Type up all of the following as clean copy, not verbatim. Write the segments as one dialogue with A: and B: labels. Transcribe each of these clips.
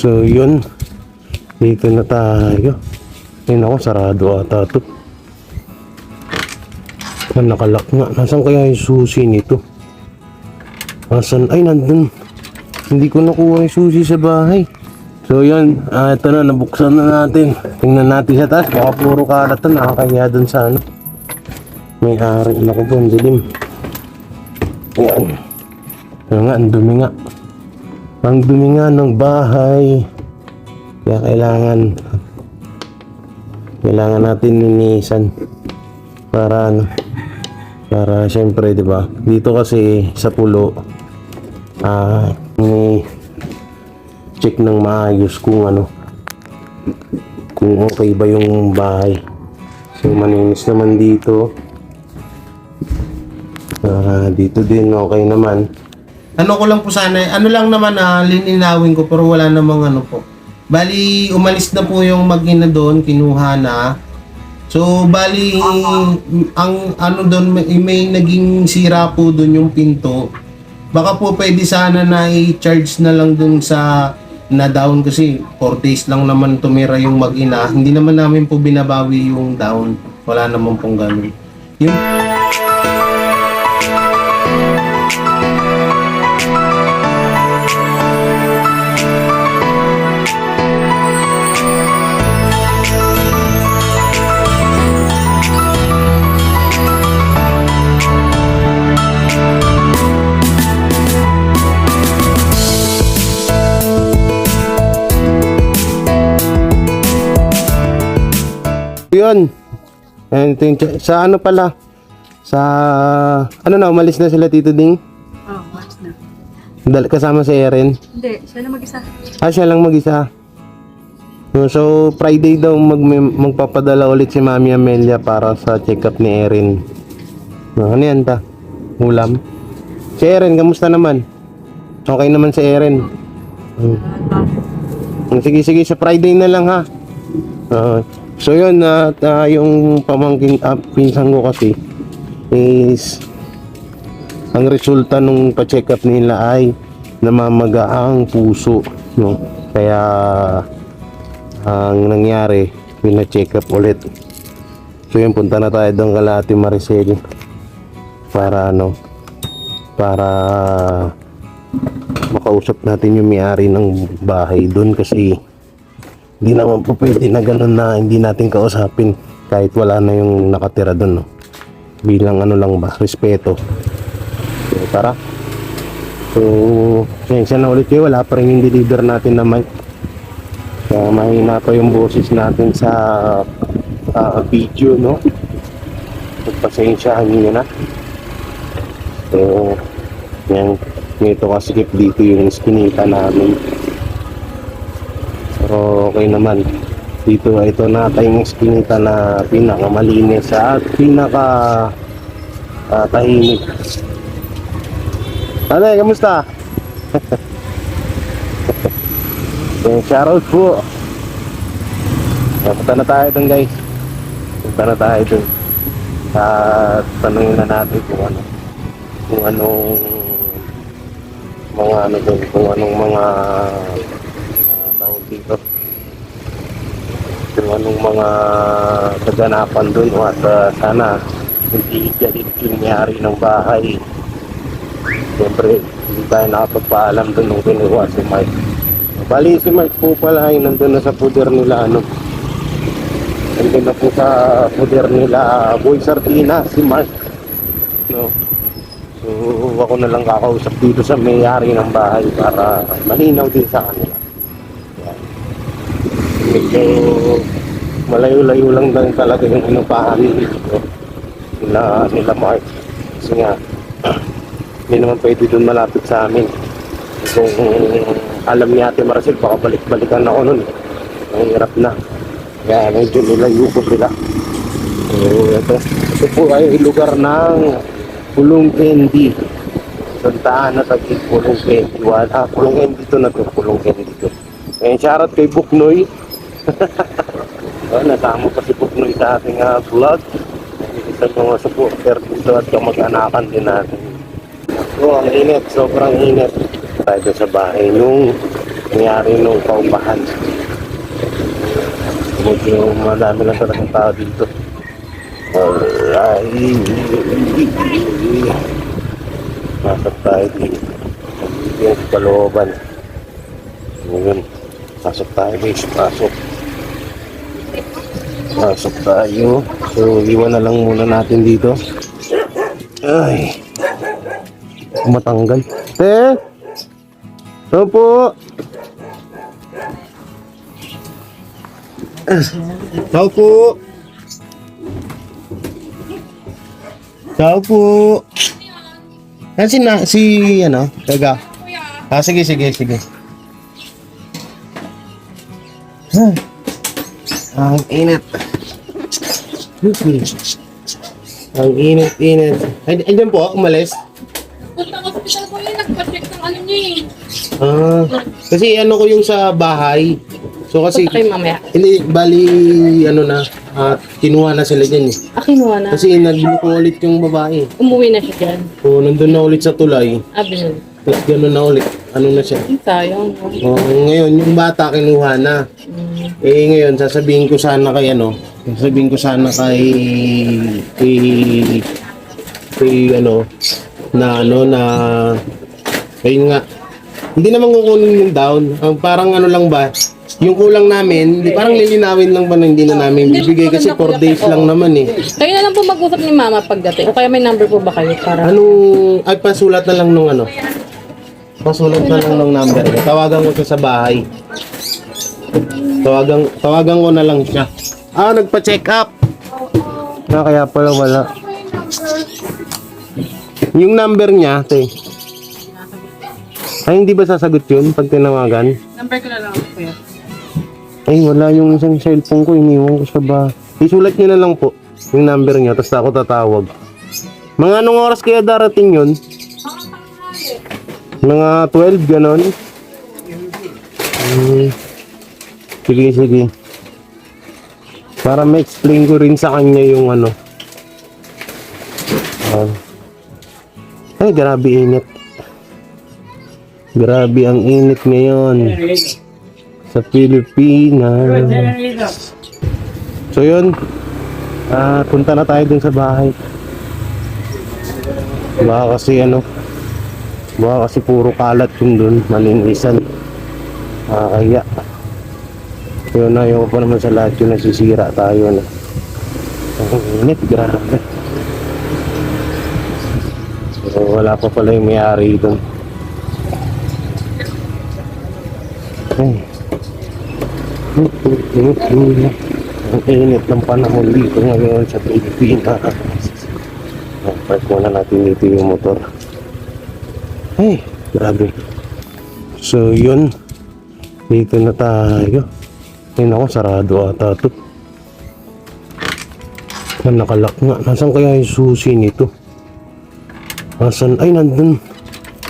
A: So yun, dito na tayo. Ayun ako, sarado ata to. Nakalak nga. Nasaan kaya yung susi nito? Nasaan? Ay, nandun. Hindi ko nakuha yung susi sa bahay. So yun, ito na, nabuksan na natin. Tingnan natin sa taas. Baka puro kalat to, nakakaya dun sa ano. May hari na ko po, ang dilim. Ayan. Ano nga, ang dumi nga. Ang dumi nga ng bahay. Kaya kailangan natin linisan. Para ano, para syempre, 'di ba? Dito kasi sa pulo may check ng maayos kung ano, kung okay ba yung bahay. So malinis naman dito. Dito din okay naman.
B: Ano ko lang po sana, ano lang naman lininawin ko pero wala namang ano po. Bali, umalis na po yung mag-ina doon, kinuha na. So, bali, ang ano doon, may naging sira po doon yung pinto. Baka po pwede sana na i-charge na lang doon sa na down kasi 4 days lang naman tumira yung mag-ina. Hindi naman namin po binabawi yung down. Wala naman pong ganun. Yun.
A: Yun. And sa ano pala? Sa ano na, umalis na sila Tito Ding?
C: Oo, mas na.
A: Kasama si Erin?
C: Hindi, siya na mag-isa.
A: Siya lang mag-isa. So, Friday daw magpapadala ulit si Mami Amelia para sa check-up ni Erin. Ano yan ta? Ulam? Si Erin, kamusta naman? Okay naman si Erin? Sige, sa Friday na lang ha. So yun, yung pamangkin pinsan ko kasi is ang resulta nung pa-check up nila ay namamaga ang puso, no? Kaya ang nangyari, pina-check up ulit. So yun, punta na tayo doon kala Ate Maricel para makausap natin yung may-ari ng bahay doon kasi hindi naman po pwede na gano'n na hindi natin kausapin kahit wala na yung nakatira doon, no? Bilang ano lang ba, respeto. So tara. So siya na ulit kayo, wala pa rin yung deliver natin na mic. Kaya mahina pa yung boses natin sa video, no? Pagpasensyahan nyo na. So yan, ito kasikip dito yung skinita namin. Pero okay naman. Dito ito na tayong eskinita na pinakamalinis at tahimik. Ate, kamusta? Shoutout po. Punta na tayo dun guys. Punta na tayo dun. At tanungin na natin kung anong mga dito kung anong mga kaganapan dun at sana hindi galit yung may-ari ng bahay. Siyempre hindi tayo nakapagpaalam dun nung kinuha si Mike. Bali si Mike po pala ay nandun na sa puder nila nandun na po sa puder nila Boy Sardina si Mike, no? So ako na lang kakausap dito sa may-ari ng bahay para malinaw din sa kanila. Medyo malayo-layo lang talaga yung inupahan dito nila Mark. Kasi nga hindi naman pwede dun malapit sa amin. Kung alam ni Ate Maricel baka balik-balikan ako nun. Mahirap na. Kaya medyo nilayo ko sila. So ito po ay lugar ng Pulong Candy. Santaan na tagig Pulong Candy. Pulong Candy to na to. Pulong Candy to. Ngayon shoutout kay Buknoy. Nasama pa si Buknoy sa ating vlog. Isang mga supporter dito at kamag-anakan din natin. So ang init, sobrang init. Tayo sa bahay nung nangyari nung paupahan. Medyo madami lang talagang tao dito. Alright. Pasok tayo dito. Yung kalooban. Ngayon, pasok tayo guys. Pasok tayo. So, iwan na lang muna natin dito. Ay. Matanggal. Ano po? Tao po. Tao po. Yan si ano? Taga. Sige. Ang init. Ang init. Ay, andyan po, umalis.
D: Punta ka hospital ko yun, nagpa-check ng ano niya
B: Kasi ano ko yung sa bahay. So kasi,
D: Punta kayo mamaya.
B: hindi, bali, kinuha na sila dyan eh.
D: Kinuha na.
B: Kasi nagluloko ulit yung babae.
D: Umuwi na siya dyan.
B: So, nandun na ulit sa tulay.
D: Binun.
B: Tapos gano'n na ulit. Ano na siya?
D: Sayang.
B: Ngayon, yung bata kinuha na. Ngayon, sasabihin ko sana kay ayun nga, hindi naman kukunin yung down. Parang ano lang ba, yung kulang namin, parang lilinawin lang ba na hindi na namin bibigay kasi 4 days lang naman eh.
D: Kayo na lang po mag-usap ni Mama pagdating. O kaya may number po ba kayo para...
B: Pasulat na lang nung Pasulat na lang ng number. Tawagan ko siya sa bahay. Tawagan ko na lang siya. Nagpa-check up. Kaya pala wala. Yung number niya, ay hindi ba sasagot yun pag tinawagan?
C: Number ko na lang ako kuya.
B: Ay wala yung isang cellphone ko, iniwan ko sa bahay. Isulat niyo na lang po yung number niya, tapos ako tatawag. Mga anong oras kaya darating yun? Mga 12, ganon. Sige. Para ma-explain ko rin sa kanya yung ano. Ay, grabe init. Grabe ang init ngayon sa Pilipinas. So yun, punta na tayo dun sa bahay. Baka kasi puro kalat yung dun, malinisan. Kaya yun na, yung pa naman sa lahat yun, nasisira tayo na. Ang init, grabe. So, wala pa pala yung may-ari dun. Ay. Ang init ng panahon dito ngayon sa Pilipinas. Park muna natin dito yung motor. Ay, grabe. So yun, dito na tayo. Ayun ako, sarado ata ito. Nakalak nga. Nasaan kaya yung susi nito? Nasaan? Ay, nandun.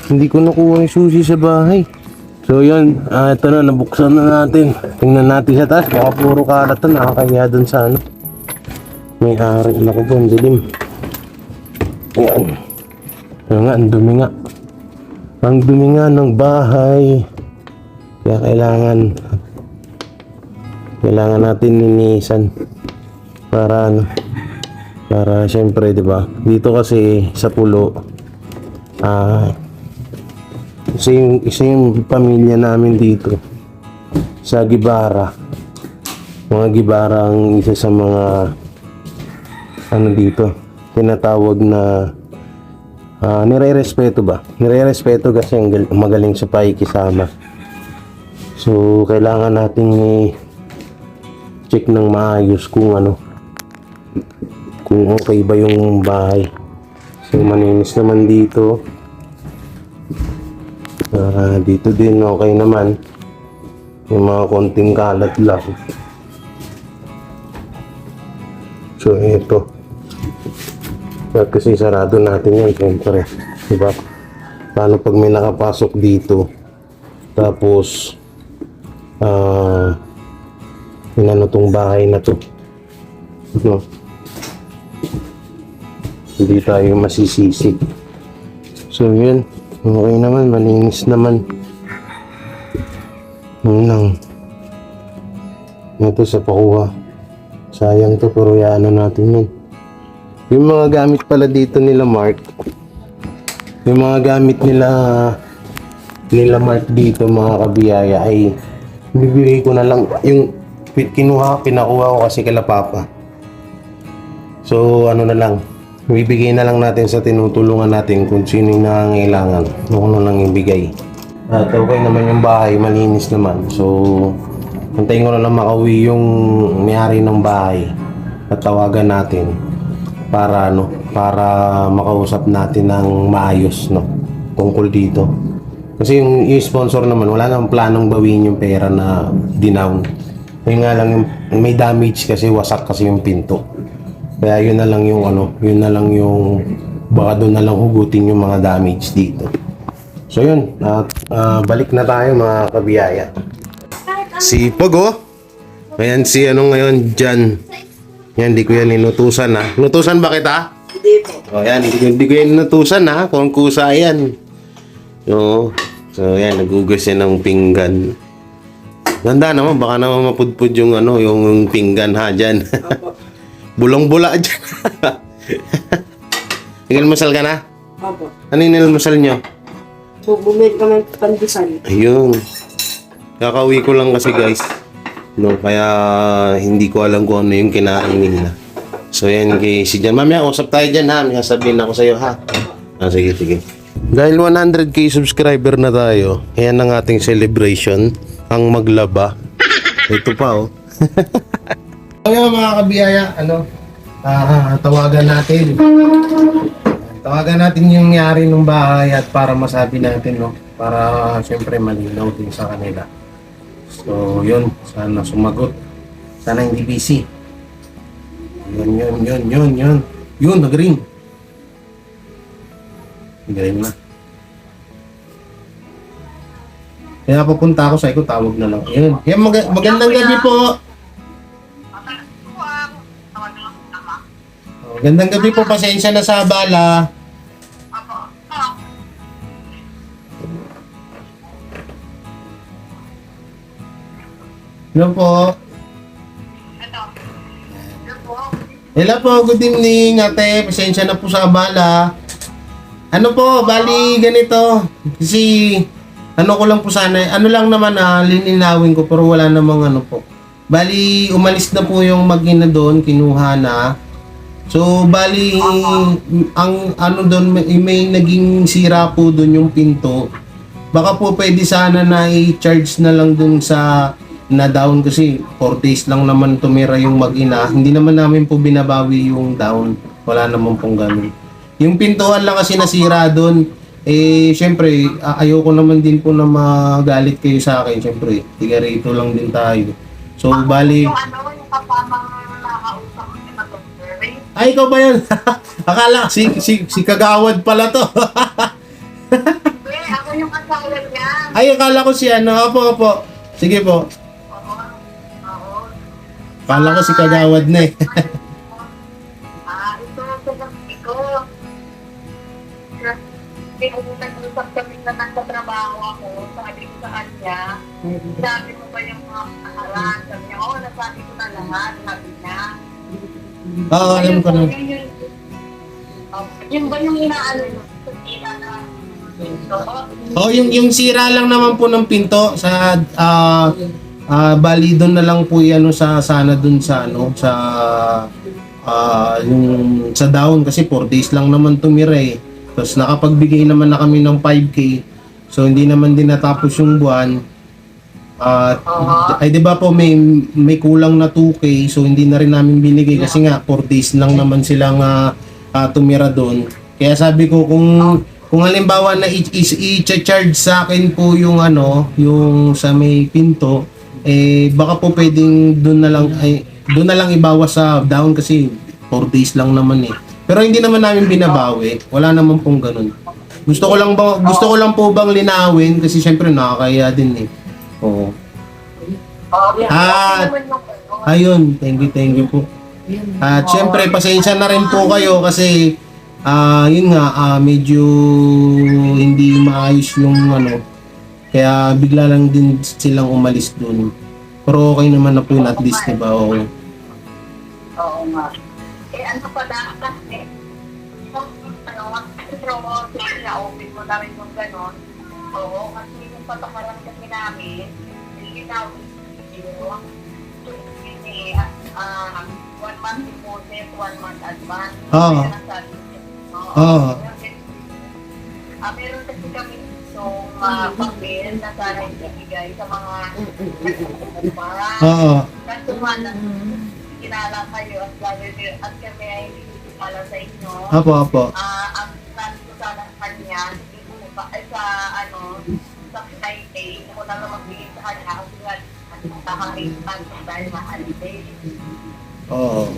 B: Hindi ko nakuha yung susi sa bahay. So yun, ito na, nabuksan na natin. Tingnan natin sa taas. Baka puro kalat na, nakakaya dun sa ano. May ari na ko po, ang dilim. Ayan. Ayan nga, ang dumi nga. Ang dumi nga ng bahay. Kaya kailangan natin linisan para syempre, 'di ba? Dito kasi sa Pulo, isa yung pamilya namin dito sa Gibara. Mga Gibara ang isa sa mga dito tinatawag na nire-respeto ba? Nire-respeto kasi ang magaling sa pakikisama. So, kailangan natin check ng maayos kung okay ba yung bahay. So, maninis naman dito. Dito din okay naman. Yung mga konting kalat lang. So, ito. Kasi sarado natin yan, siyempre. Diba? Paano pag may nakapasok dito? Tapos, inano tong bahay na to, no? Hindi tayo masisisi. So yun, okay naman, malinis naman.
A: lang. Ito sa pakuha. Sayang to, pero yaano natin yun. Yung mga gamit pala dito nila Mark. Yung mga gamit nila Mark dito mga kabiyaya ay bibigay ko na lang yung pinakuha ko kasi kala Papa. So ano na lang, bibigay na lang natin sa tinutulungan natin kung sino yung nangangailangan. Ano na lang ibigay. At okay naman yung bahay, malinis naman. So antayin ko na lang makauwi yung may-ari ng bahay at tawagan natin para makausap natin ng maayos tungkol dito. Kasi yung sponsor naman wala namang planong bawin yung pera na dinown. Yun nga lang yung may damage kasi wasak kasi yung pinto. Kaya yun na lang yung baka doon na lang hugutin yung mga damage dito. So yun, balik na tayo mga kabiyaya. Si Pogo. Ayan si ngayon dyan. Yan, di ko yan inutusan ha. Inutusan ba kita?
C: Hindi po.
A: O yan, di ko yan inutusan ha. Kung kusa yan. So yan, nagugas yan ng pinggan. Ganda naman, baka naman mapudpud yung yung pinggan ha dyan. Bulong-bula dyan. Nagilmasal ka na?
C: Opo.
A: Ano yung nilmasal nyo?
C: So, bumili kami ng pandesal.
A: Ayun. Kakauwi ko lang kasi guys. Kaya hindi ko alam kung ano yung kinain nila. So yan kay si Jan. Mamaya usap tayo dyan ha. May sabihin ako sa'yo ha. Sige. Dahil 100k subscriber na tayo, yan ang ating celebration. Ang maglaba. Ito pa oh.
B: Ngayon mga kabiyaya, tawagan natin. Tawagan natin yung nangyari ng bahay at para masabi natin, para siyempre malinaw din sa kanila. So, yun. Sana sumagot. Sana hindi busy. Yun. Yun, nag-ring. Nag-ring na. Kaya pupunta ako sa tawag na lang. Yun. Yan, magandang gabi po. Magandang gabi po. Pasensya na sa abala. Hello po. Hello po, good evening ate. Pasensya na po sa abala. Ano po, bali ganito. Kasi ko lang po sana, lang naman lininawin ko pero wala namang po. Bali umalis na po yung mag-ina doon, kinuha na. So bali ang doon may naging sira po doon yung pinto. Baka po pwede sana na i-charge na lang doon sa na down kasi 4 days lang naman tumira yung mag-ina. Hindi naman namin po binabawi yung down. Wala naman pong ganun. Yung pintuan lang kasi nasira doon. Syempre, ayoko naman din po na magalit kayo sa akin. Syempre, tiga rito lang din tayo. So, bali...
E: yung kapamang nakausap ko na doktor.
B: Ay, ikaw ba yun? Akala, si Kagawad pala to.
E: Ako yung asawa niya.
B: Ay, akala ko si Opo. Sige po. Akala ko si Kagawad na eh.
E: Ito ko. Nag-usap kami na nagtatrabaho ako. Sabi ko sa kanya, sabi mo ba yung mga pangalan? Sabi niya, nasabi ko na lahat. Sabi niya.
B: Oo, alam ko na.
E: Yun ba yung inaano yung sira na pinto?
B: Yung sira lang naman po ng pinto sa bali doon na lang po yan sa sana doon sa yung sa down kasi 4 days lang naman tumira eh. Tapos nakapagbigay naman na kami ng 5k. So hindi naman din natapos yung buwan. Ay 'di ba po may kulang na 2k so hindi na rin namin binigay kasi nga 4 days lang naman silang tumira doon. Kaya sabi ko kung halimbawa na i-charge sa akin po yung yung sa may pinto baka po pwedeng doon na lang ibawas sa down kasi 4 days lang naman eh. Pero hindi naman namin binabawi. Wala naman pong ganun. Gusto ko lang po bang linawin kasi syempre nakakaya din eh. Oo. Ayun, thank you po. At syempre pasensya na rin po kayo kasi yun nga medyo hindi maayos Kaya bigla lang din silang umalis dun. Pero okay naman na po yun at least, diba? Oo.
E: Oo nga. Eh, ano pala, kasi, promotion na open mo na rin yung gano'n. Oo, kasi yung patakaran kasi namin, ilinaw yung 1 month deposit, 1 month advance.
B: Oo.
E: Kaya nasabi ko,
B: Oo.
E: meron kasi kami itong papel na sana ibigay sa mga nagkukumpara.
B: Oo.
E: Kasi kilala kayo at kami ay hindi kilala sa inyo.
B: Apo.
E: Ang sabi ko sana sa kanya, hindi ko sa Friday, ako na lang magbigay sa kanya kasi nga, nakakaitan ko dahil na holiday.
B: Oo.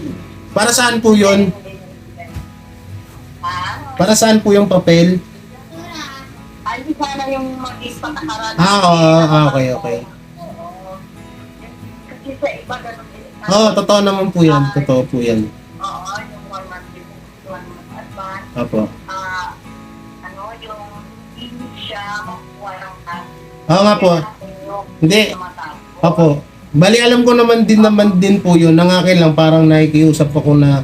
B: Para saan po yun?
E: Ha?
B: Para saan po yung papel?
E: Ay, di sana yung maging patakaran.
B: Okay.
E: Oo. Kasi sa iba, ganun din.
B: Oo, totoo naman po yan. Totoo po yan.
E: Oo, yung 1 month deposit, 1 month advance.
B: Apo.
E: Yung hindi siya makuha ng tax.
B: Oo nga po. Hindi. Apo. Bali, alam ko naman din po yun. Nangakin lang, parang nakikiusap ako na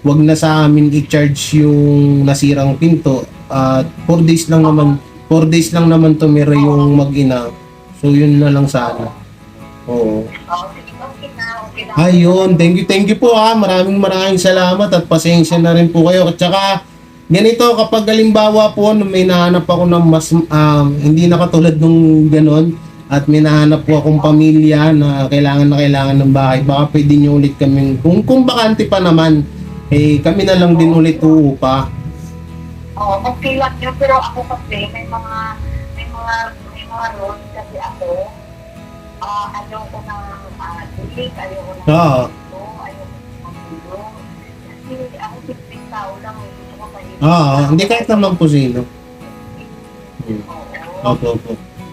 B: wag na sa amin i-charge yung nasirang pinto. At 4 days lang naman tumira yung mag-ina. So, yun na lang sana. Oo.
E: Okay na.
B: Ayun, thank you po maraming salamat at pasensya na rin po kayo. At saka, ganito kapag halimbawa po may nahanap ako ng mas, hindi na katulad nung ganon, at may nahanap po akong pamilya na kailangan ng bahay, baka pwede nyo ulit kami, kung bakante pa naman, kami na lang din ulit uupa.
E: Oo, okay lang yun. Pero ako kasi, may mga rules kasi ako. Ayoko ng delete, ayoko ng
B: Oo.
E: ayoko ng magulong. Kasi ako simpleng tao lang, gusto ko kayo.
B: Hindi kahit naman po sino.
E: Oo.
B: Opo.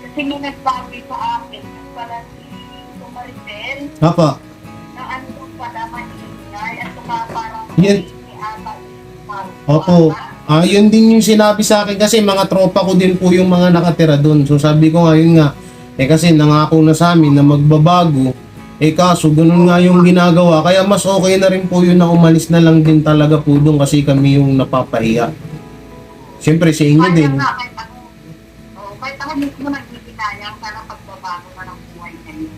E: Kasi may nagsabi sa akin, pala si Maricel,
B: Opo.
E: na ano pala maingay, at saka parang
B: Yan. Opo. Yun din yung sinabi sa akin kasi mga tropa ko din po yung mga nakatira doon. So sabi ko ngayon nga, kasi nangako na sa amin na magbabago. Kaso ganun nga yung ginagawa. Kaya mas okay na rin po yun na umalis na lang din talaga po doon kasi kami yung napapahiya. Siyempre sa inyo din.
E: Kahit ako mismo nagkikitayang sana pagbabago na ng buhay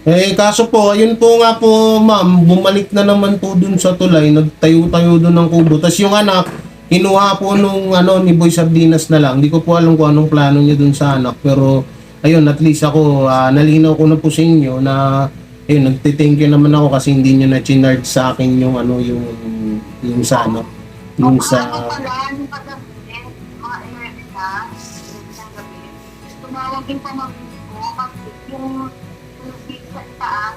E: niya.
B: Kaso po, ayun po nga po ma'am, bumalik na naman po dun sa tulay, nagtayo-tayo dun ng kubo. Tapos yung anak, kinuha po nung ni Boy Sardinas na lang. Hindi ko po alam kung anong plano niya dun sa anak. Pero ayun, at least ako, nalinaw ko na po sa inyo na ayun, nagtithank you naman ako kasi hindi niyo na chinard sa akin yung yung sa yung sa
E: Yung pagkakas, mga emergency na, ng gabi, tumawag yung pamangkin ko kasi yung big sa itaas,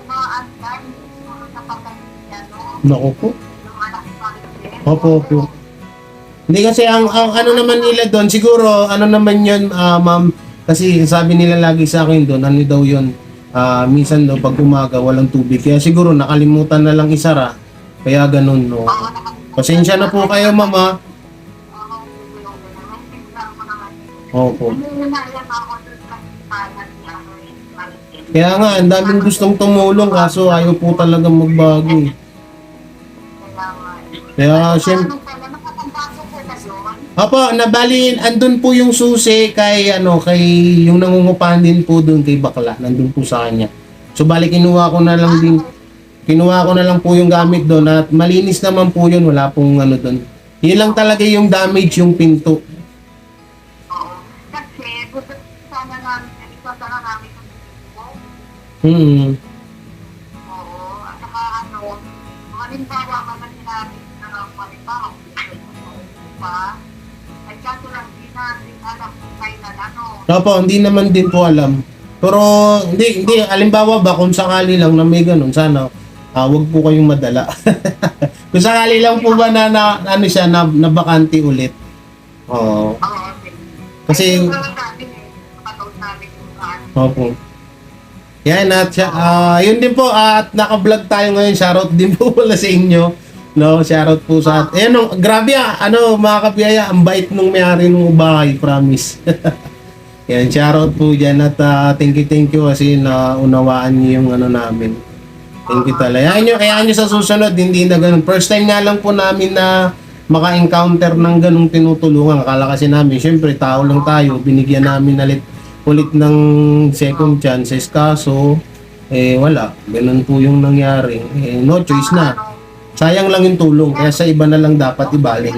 E: mga andan, yung napatay niya,
B: Naku po.
E: yung anak ni Maricel.
B: Opo. Hindi kasi ang ano naman nila doon, siguro ano naman yun, ma'am, kasi sabi nila lagi sa akin doon, ano daw yun, minsan daw pag umaga walang tubig, kaya siguro nakalimutan na lang isara, kaya ganun, no. Pasensya na po kayo, mama. Opo. Kaya nga, ang daming gustong tumulong, kaso ayaw po talagang magbago, eh. Kaya, siyempre, Opo, nabalin, andun po yung susi kay yung nangungupahan din po doon kay bakla, nandun po sa kanya. So bali kinuha ko na lang po yung gamit doon at malinis naman po yun, wala pong doon. Yun lang talaga yung damage yung pinto.
E: Kasi gusto sana namin, sana namin yung pinto. Oo, at saka halimbawa ka na sinabi na halimbawa, pa, ay kaso lang din natin alam kung kailan
B: Opo, hindi naman din po alam. Pero hindi halimbawa ba kung sakali lang na may ganun, sana wag po kayong madala. Kung sakali lang po ba na siya na bakante ulit. Oo. Kasi Opo. Yan at yun din po at naka-vlog tayo ngayon. Shoutout din po pala sa inyo. No, shoutout po sa grabe mga kabiyaya, ang bait nung may-ari ng bahay, promise. Yan, shoutout po dyan at thank you kasi naunawaan niyo yung ano namin. Thank you talaga. Hayaan nyo sa susunod, hindi na ganun. First time nga lang po namin na maka-encounter ng ganung tinutulungan. Akala kasi namin, syempre tao lang tayo, binigyan namin ulit ng second chances. Kaso, wala. Ganun po yung nangyari. No choice na. Sayang lang yung tulong, kaya sa iba na lang dapat ibaling.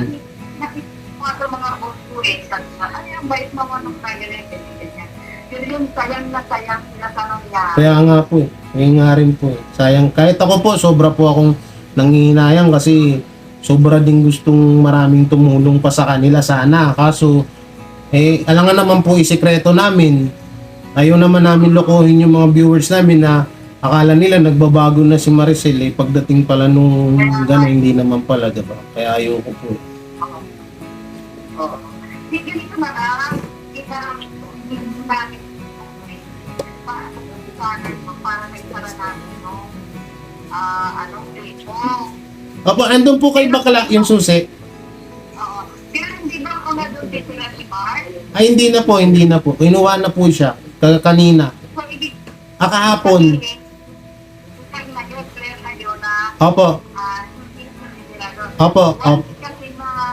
E: Nakikita mga boss ko sabi nga, ano yung bait mo nung tayo na ganyan. Yun yung sayang na sayang sila sa nangyari.
B: Kaya nga po, ngayon nga rin po. Sayang, kahit ako po, sobra po akong nangihinayang kasi sobra din gustong maraming tumulong pa sa kanila sana. Kaso, alangan naman po isikreto namin. Ayaw naman namin lokohin yung mga viewers namin na akala nila nagbabago na si Maricel pagdating pala nung gano'n hindi naman pala, diba? Kaya ayaw ko po.
E: Oo. Hindi ganito na lang. Kita namin para nagsara namin no? Grade mo.
B: Opo, andun po kay Bakla yung susi.
E: Oo. Pero hindi ba ako na doon sila si Mark?
B: Ay, hindi na po. Kinuha na po siya kanina.
E: So, ibig
B: Kahapon.
E: sabihin na yun, clear na yun na
B: Opo,
E: hindi na nila doon.
B: opo, opo.
E: Kasi mga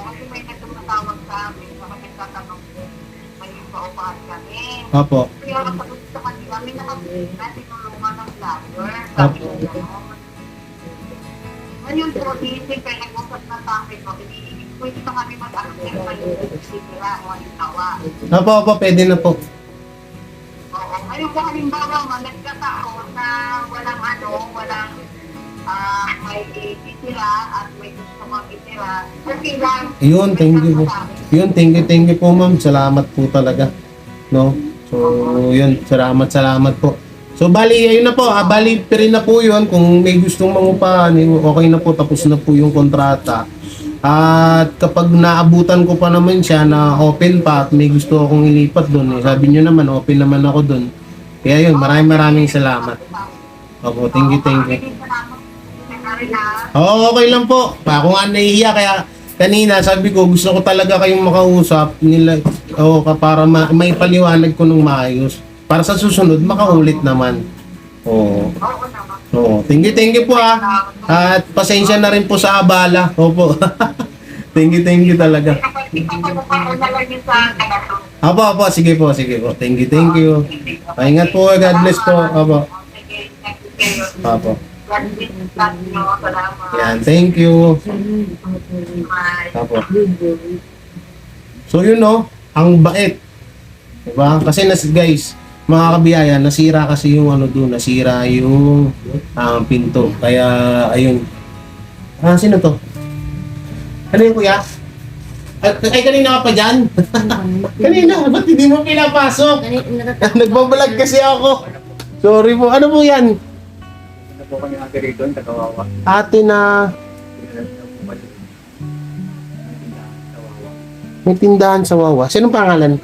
E: kasi may nagtumatawag sa amin, mga nagtatanong kung may paupahan kami.
B: Opo.
E: Kaya ang sagot sa kanila, may nakabili na tinulungan ng vlogger. Sabi ko gano'n. Ngayon po, siyempre nag-usap na sa akin, pwede pa kami mag-accept pa yung sila o halimbawa.
B: Opo, pwede na po.
E: Oo. Ngayon po halimbawa, nagkataon na walang may itira at may gusto mong itira. Okay lang.
B: Yun, thank you po. Yun, thank you po ma'am. Salamat po talaga. No? So, yun, salamat po. So, bali, ayun na po. Bali, peri na po yun. Kung may gustong mangupahan, okay na po. Tapos na po yung kontrata. At kapag naabutan ko pa naman siya na open pa at may gusto akong ilipat doon, sabi nyo naman, open naman ako doon. Kaya yun, maraming salamat. Opo, thank you. Oo, okay lang po. Ako nga nahihiya, kaya kanina sabi ko, gusto ko talaga kayong makausap nila, para may paliwanag ko ng maayos. Para sa susunod, makaulit naman. Oo. Oo. Thank you po At pasensya na rin po sa abala. Opo. thank you talaga. Opo, sige po. Thank you. Ingat po, God bless po. Opo. Opo. Yan, thank you. Opo. So yun ang bait. Diba? Kasi guys, mga kabiyaya, nasira kasi yung nasira yung pinto. Kaya, ayun. Sino to? Ano yung kuya? Ay, kanina ka pa dyan? Kanina, ba't hindi mo pinapasok? Nagbablog kasi ako. Sorry po. Ano po yan?
F: Ito po kami ate rito, Katawawa.
B: Ate na may tindahan sa Wawa. Sinong pangalan?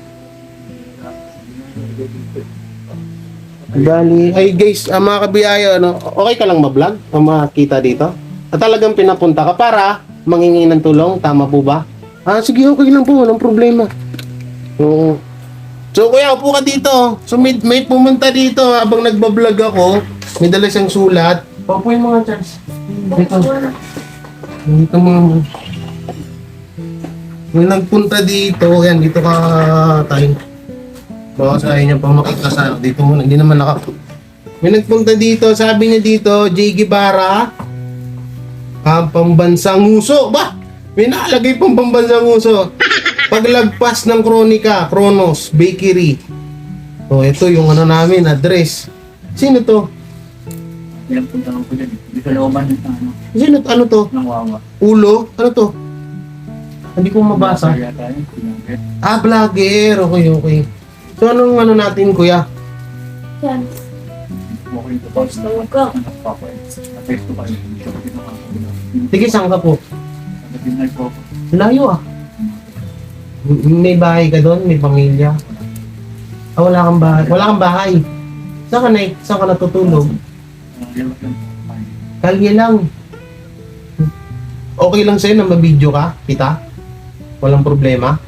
B: Bali, ay guys, mga kabiyaya, okay ka lang ma-vlog? O makita dito? At talagang pinapunta ka para mangingi ng tulong, tama po ba? Sige, okay lang po, walang problema. Oo. So kuya, upo ka dito. So may pumunta dito habang nagbablog ako. May dala siyang sulat. Paupo yung mga chance. Dito mga. May nagpunta dito, yan, dito ka tayo. Baka sa ayaw niya pa makita sa dito muna, hindi naman May nagpunta dito, sabi niya dito, J. Guevara, pambansang nguso. Ba? May nakalagay pang pambansang nguso. Paglagpas ng Kronos Bakery. Ito yung namin, address. Sino to?
F: Ilang punta ko dyan. Hindi sa looban ng
B: Sino ano to?
F: ng Wawa.
B: Ulo? Ano to? Hindi ko mabasa.
F: Yata yun, pinangkit.
B: Vlogger. Okay. So, anong natin, kuya?
C: Yan.
F: Okay, ito pa. Anak pa ko eh. At-text ko pa yun. Hindi ko pinakakita.
B: Sige, saan ka po?
F: Nag-dinay po ako.
B: Layo May bahay ka doon? May pamilya? Wala kang bahay? Wala kang bahay? Saan ka natutulog?
F: Yellow lang.
B: Kalye lang. Okay lang sa'yo na ma-video ka? Kita? Walang problema?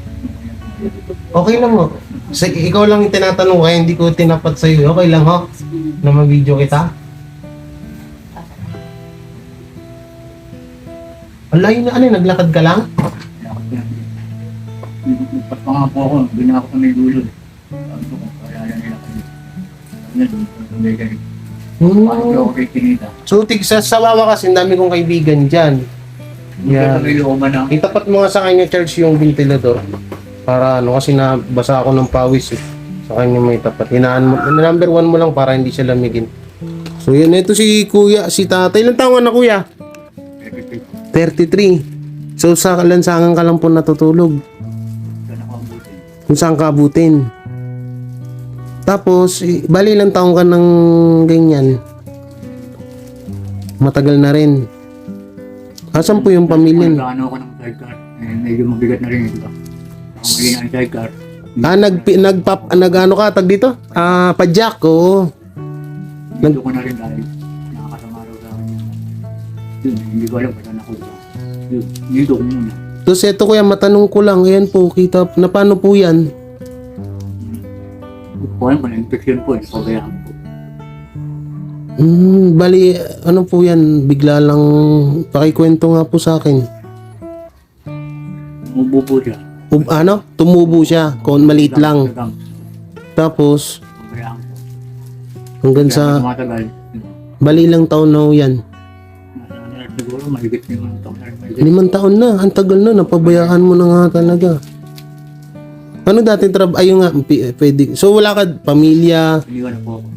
B: Okay lang ho. Ikaw lang yung tinatanong kaya hindi ko tinapat sa'yo. Okay lang ho? Na ma-video kita? Wala yun na ano, naglakad ka lang?
F: Pagpangako ako, doon ako sa may dulo. Sabi ko, kaya yan nila kayo. Sabi niya, hindi kayo. Paano ako kay Kinita?
B: So, sa Wawa kasi, ang dami kong kaibigan dyan.
F: Yeah. Sa may looban na.
B: Itapat mo nga sa kanya, Charles, yung ventilador. Para ano, kasi nabasa ako ng pawis eh. Sa kanya may tapat. Hinaan mo, number 1 mo lang para hindi siya lamigin. So, yun. Ito si kuya, si tatay. Ilang taon na kuya? 33. So, sa lansangan ka lang po natutulog. Kung saan ka abutin. Tapos, bali ilang taong ka ng ganyan? Matagal na rin. Asan po yung pamilya?
F: Ano ako ng sidecar. Medyo mabigat na rin ito. Ako ngayon ang sidecar.
B: Nag-ano ka, tag dito? Padjak, oo.
F: Dito ko na rin dahil nakakasama raw sa akin. Yun, hindi ko alam kung ako dito. Yun, dito ko muna.
B: Tapos eto kuya, matanong ko lang, ayan po, kita, na paano po yan?
F: Kung alam ko na infection po, pabayaan po.
B: Bali, ano po yan, bigla lang, pakikwento nga po sa akin.
F: Umubo po siya.
B: Ano? Tumubo siya, kung maliit lang.
F: Tagang,
B: Tapos,
F: pabayaan po.
B: hanggang
F: Kaya
B: sa,
F: tumatagal.
B: bali ilang taon na ho yan.
F: Siguro mahigit yung taon na rin. Mahigit.
B: 5 taon na, ang tagal na, napabayaan mo na nga talaga. Ano dati ayun nga, pwede. So wala ka, pamilya,
F: Iniwan na po ako.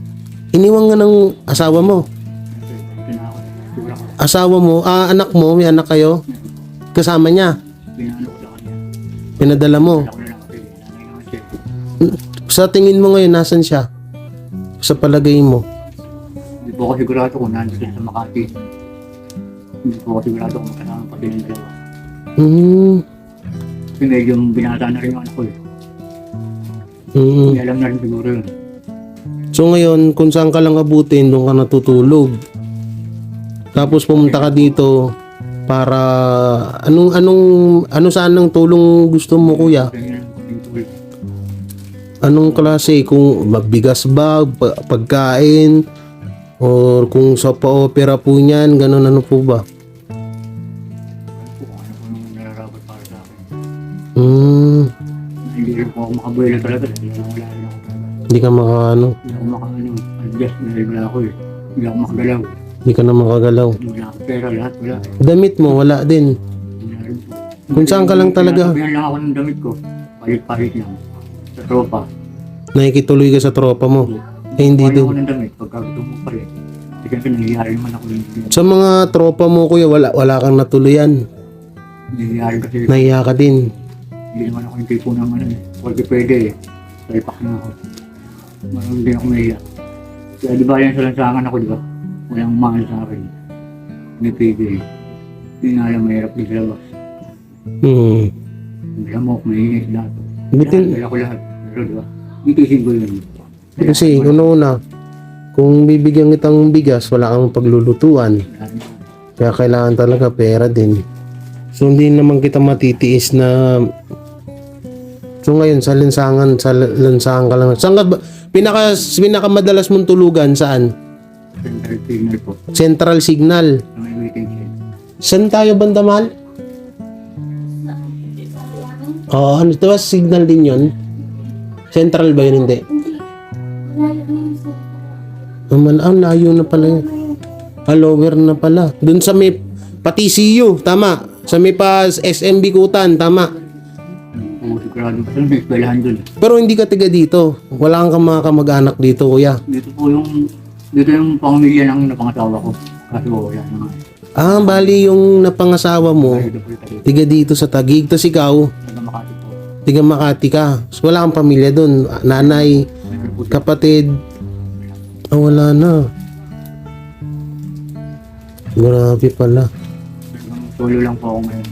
B: iniwan nga ng asawa mo.
F: Pinako. Siguro ako.
B: Asawa mo, anak mo, may anak kayo, kasama niya,
F: Pinano ko sa kanya.
B: pinadala mo.
F: Ako na lang kasi. Nanay naman siya.
B: Sa tingin mo ngayon, nasan siya? Sa palagay mo?
F: Hindi po ako sigurado kung nandito siya sa Makati. Hindi po ako sigurado kung kasama pati ng dalawa. Kasi medyo binata na rin yung anak ko eh. Hindi alam na rin siguro yun.
B: So ngayon, kung saan ka lang abutin, doon ka natutulog. Tapos pumunta ka dito para ano saan ng tulong gusto mo kuya?
F: Kaya yun ang kunting tulog.
B: Anong klase? Kung magbigas ba, pagkain, or kung sa pa-opera po niyan, ganun ano po ba?
F: Ano po nung nararapat para sa akin. Hindi rin po ako makabuelo talaga. Wala rin ako talaga.
B: Hindi ka makaano,
F: Hindi ako maka-adjust. Wala ako eh. Hindi ako makagalaw.
B: hindi ka na makagalaw.
F: Wala ako pera. Lahat wala.
B: Damit mo, wala din.
F: Wala rin po.
B: Kung saan ka lang talaga.
F: Sinasabihan lang ako ng damit ko. Palit-palit lang. Sa tropa.
B: Nakikituloy ka sa tropa mo. Eh hindi
F: Kuha ako
B: din.
F: ng damit. Pagka gusto mo palit. Kasi kasi nangyayari naman ako yung
B: Sa mga tropa mo kuya, wala kang natuluyan.
F: nangyayari kasi
B: Nahiya ka din.
F: hindi naman ako yung tipo ng ano eh. Pwede eh. Salipak na ako. Marami din ako mahiya. Kaya di ba yan sa lansangan ako di ba? Walang mahal sa akin. May pwede eh. Hindi nga alam mahirap din sa labas. Alam mo, mahihinis lahat.
B: Bitin,
F: Dala ko lahat. Pero di ba? Itisin ko yun.
B: kasi una-una, kung bibigyan kitang bigas, wala kang paglulutuan. Kaya kailangan talaga pera din. So hindi naman kita matitiis na. So ngayon sa lansangan ka lang. Saan ka ba? Pinaka madalas mong tulugan saan?
F: Central signal po.
B: Central Signal.
F: Sa may waiting shed.
B: Saan tayo banda mahal? Oo, ano ito ba? Signal din yon. Central ba yun? Hindi. Ang layo na pala yun. Lower na pala. Doon sa may pati CU, tama. Sa may pa SMB Kutan, tama.
F: Oo, sigurado ko. Doon may eskwelahan doon.
B: Pero hindi ka tiga dito. Wala kang mga kamag-anak dito, kuya.
F: Dito yung pamilya ng napangasawa ko. Kasi wala naman.
B: Bali yung napangasawa mo,
F: Dito po yung tayo.
B: tiga dito sa Taguig. Tas ikaw,
F: Taga Makati po.
B: tiga Makati ka. So, wala kang pamilya doon. Nanay,
F: Meron po dito.
B: kapatid. Wala na. Grabe pala.
F: Solo lang po ako ngayon.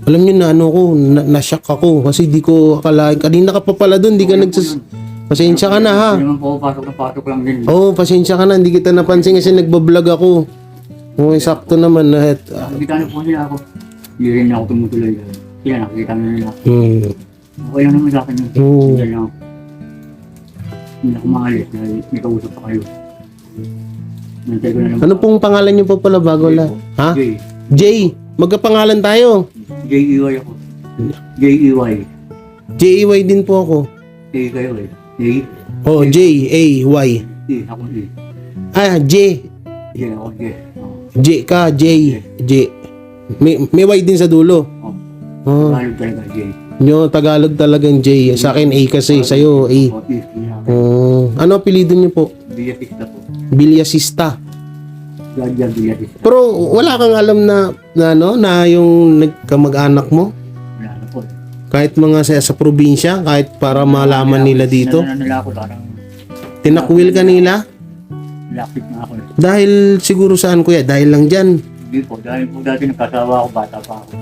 B: Alam niyo na ano ko, na-shock ako kasi di ko akalain. Kanina ka pa pala doon, di ka Pasensya ka na ha.
F: Hindi naman po ako pasok na pasok lang din.
B: Oo, pasensya ka na, hindi kita napansin kasi nagbablog ako. Oo, sakto naman na
F: Nakikita niyo po nila ako. Hindi rin ako tumutuloy. Sila nakikita nila. Okay lang naman sa akin yun.
B: Oo.
F: Hindi lang ako. Hindi ako maalis dahil may kausap pa kayo. Nantay ko na lang.
B: Ano pong pangalan niyo po pala bago la? Ha?
F: Jay.
B: Jay. Magkapangalan tayo.
F: J-E-Y ako. J-E-Y.
B: J-A-Y din po ako.
F: A kayo eh. J.
B: Oh, J-A-Y.
F: E. Ako E.
B: Ah, J.
F: J ako J. Oo.
B: J ka, J. J. May Y din sa dulo. Oh.
F: Tagalog talaga J.
B: Nyo, Tagalog talagang J. Sa akin A kasi, sa'yo A.
F: O, E.
B: Oh. Ano apelido niyo po?
F: Bilyasista po.
B: Bilyasista.
F: Gadya Bilyasista.
B: Pero wala kang alam na yung nagkamag-anak mo?
F: Wala na po.
B: Kahit mga sa probinsya, kahit para malaman nila dito?
F: Nananala ako parang
B: Tinakwil ka nila?
F: lapit na ako eh.
B: Dahil siguro saan kuya? Dahil lang dyan.
F: Hindi po. Dahil po dati nagkasawa ako, bata pa ako.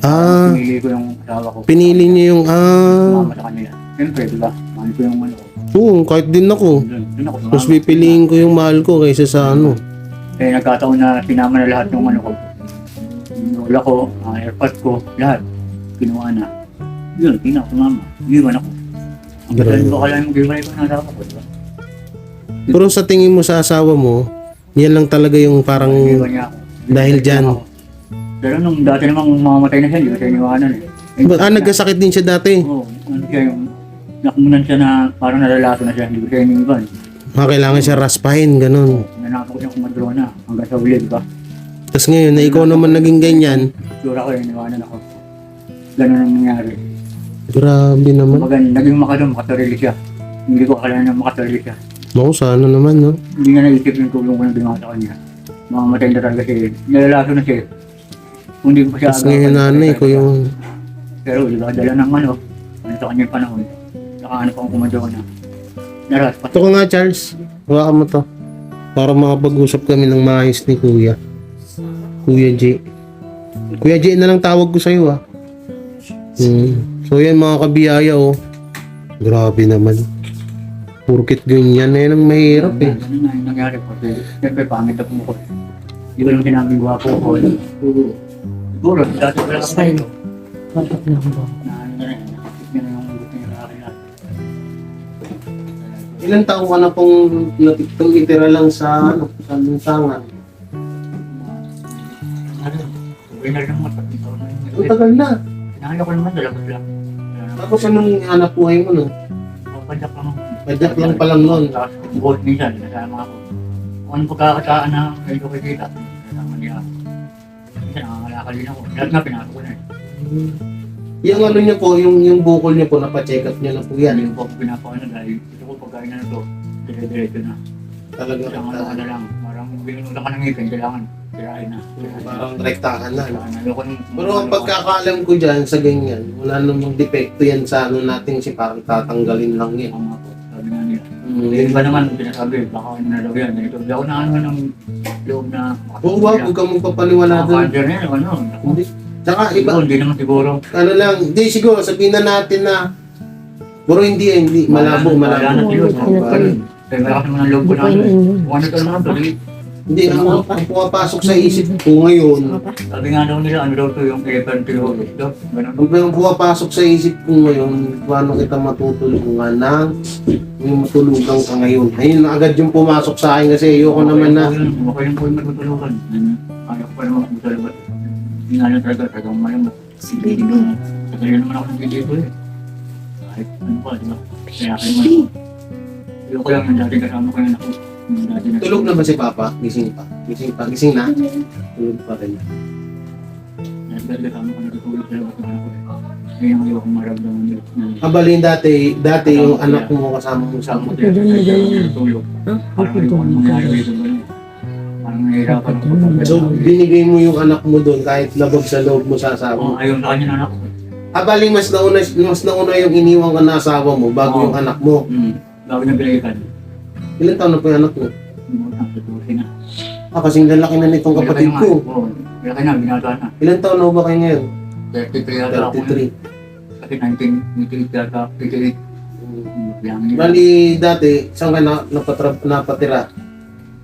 B: Ah,
F: Pinili ko yung asawa ko.
B: pinili niyo yung
F: Sumama sa kanila. Siyempre, diba? Mahal ko yung ano ko.
B: Oo, kahit din ako.
F: Doon ako
B: Mas
F: sumama.
B: pipiliin ko yung mahal ko kaysa sa ano.
F: Eh, nagkataon na sinama na lahat ng ano ko. Yung lola ko, airpod ko, lahat. Kinuha na. Yun, hindi na ako sumama. Iwan ako. Ang
B: Grabe.
F: galing ko, akala mo giveaway ko na asawa ko, diba?
B: Pero sa tingin mo sa asawa mo, yan lang talaga yung parang
F: Iwan niya ako.
B: dahil dyan.
F: Ako. Pero nung dati namang mamamatay na siya, hindi ko siya iniwanan eh.
B: nagkasakit din siya dati.
F: Oo, ano siya yung nakumunan siya na parang nalalaso na siya, hindi ko siya iniwan.
B: Kailangan siya raspahin, ganun.
F: Nanakaw ko siyang kumadrona hanggang sa uli, diba?
B: Tapos ngayon, na ikaw naman naging ganyan,
F: Sura ko yung iniwanan ako. Ganun ang nangyari.
B: grabe naman.
F: Kumbaga, naging makasarili siya. Hindi ko akala na makasarili siya.
B: Ako, sana naman, no?
F: Hindi nga naisip yung tulong ko na ginawa sa kanya. Mamamatay na talaga siya. Nalalaso na siya. Kung hindi ko pa siya
B: Tapos ngayon, nanay ko yung...
F: Pero di ba, dala ng ano sa kanya yung panahon. Saka ano pang kumadyo na. Naras pa.
B: Ito ko nga, Charles. Hawakan mo to. Para makapag-usap kami ng maayos ni Kuya. Kuya J. Kuya J na lang tawag ko sa'yo, ah. So yan mga kabiyaya, oh. Grabe naman. Purkit ganyan, yan ang mahirap eh.
F: Ano na yung nangyari po. Siyempre, pangit ako mo ko. Hindi ko lang sinabing gwapo ko. Siguro, dati ko lang ako ito. Na ano na rin, nakakit niya na yung gusto niya sa akin lahat.
B: Ilang taon ka na pong itira lang sa lunsangan?
F: Ano, tuloy na rin ang mata.
B: Ang tagal na.
F: Nakala ko naman, dalabas lang.
B: Tapos anong hanap buhay mo nun?
F: Papadyak lang ako.
B: Padyak lang pa lang nun.
F: Tapos, buhot minsan, nasama ako. Kung anong pagkakataan na medyo kikita, nasama niya ako. Minsan, nangangalakal din ako. Lahat nga, pinasok ko na eh.
B: Yung ano niya po, yung bukol niya po, napacheck up niya na po yan.
F: Hindi ko po pinapakano dahil gusto ko pagkain na ito, dire-diretso na.
B: Talaga
F: Kailangan ano na lang, parang binunutan ka ng ngipin, kailangan tirahin na.
B: parang rektahan na. No?
F: Kailangan ayoko nung...
B: Pero ang pagkakaalam ko dyan sa ganyan, wala namang depekto yan sa ano natin si parang tatanggalin lang yan.
F: Tama po, sabi nga nila.
B: Mm,
F: Yung iba naman, sinasabi, baka ano na daw yan. Ganito, hindi ako na ano ng loob na...
B: Oo, wag ka magpapaniwala doon.
F: Cancer na yun, ano.
B: Hindi. Tsaka iba,
F: Hindi naman siguro.
B: ano lang, hindi siguro sabihin na natin na pero hindi, malabo.
F: Wala na siguro.
B: Parang-
F: Kaya malakas naman ang loob ko na ano. Kung ano talaga naman, tuloy.
B: Hindi, ang pumapasok sa isip ko ngayon,
F: Sabi nga daw nila, ano daw to yung elephant to yung daw. Ganun.
B: ang pumapasok sa isip ko ngayon, paano kita matutulungan ng may matulugan ka ngayon. Ayun na agad yung pumasok sa akin kasi ayoko naman na,
F: Okay lang po yung matutulungan. Kaya ko pa naman kung talaga. Hindi nga lang talaga, talagang malamot. Hindi naman. Kasi naman ako ng video ko eh. Kahit ano pa, di ba? Kaya kayo man ako. Ayoko lang yung dati kasama ko yung ako. Yung dati na-
B: tulog na ba si Papa? Gising pa? Gising na? Tulog pa rin.
F: Dahil dati kasama ko natutulog sa labas ng anak ko eh. Kaya yung ayoko maramdaman nila.
B: Kabalin dati yung anak mo kasama mo sa
F: Kasama ko tayo sa natutulog. Parang ayoko nang mangyari dito ganun. Parang nahihirapan ako.
B: So, binigay mo yung anak mo doon kahit labag sa loob mo sa asawa mo.
F: Ayaw sa kanya na anak ko.
B: Kabalin mas nauna yung iniwang ka na asawa mo bago
F: Oo.
B: yung anak mo.
F: Bago na pinalikan.
B: Ilan taon na po yung anak mo?
F: Ang tutusin na.
B: Kasing lalaki na nitong kapatid ko.
F: Oo, laki na, binata na.
B: Ilan taon na ba kayo ngayon?
F: 33 yata ako.
B: 33.
F: Kasi 1988 yata, 88. Bilang nila.
B: Bali dati, saan ka napatira?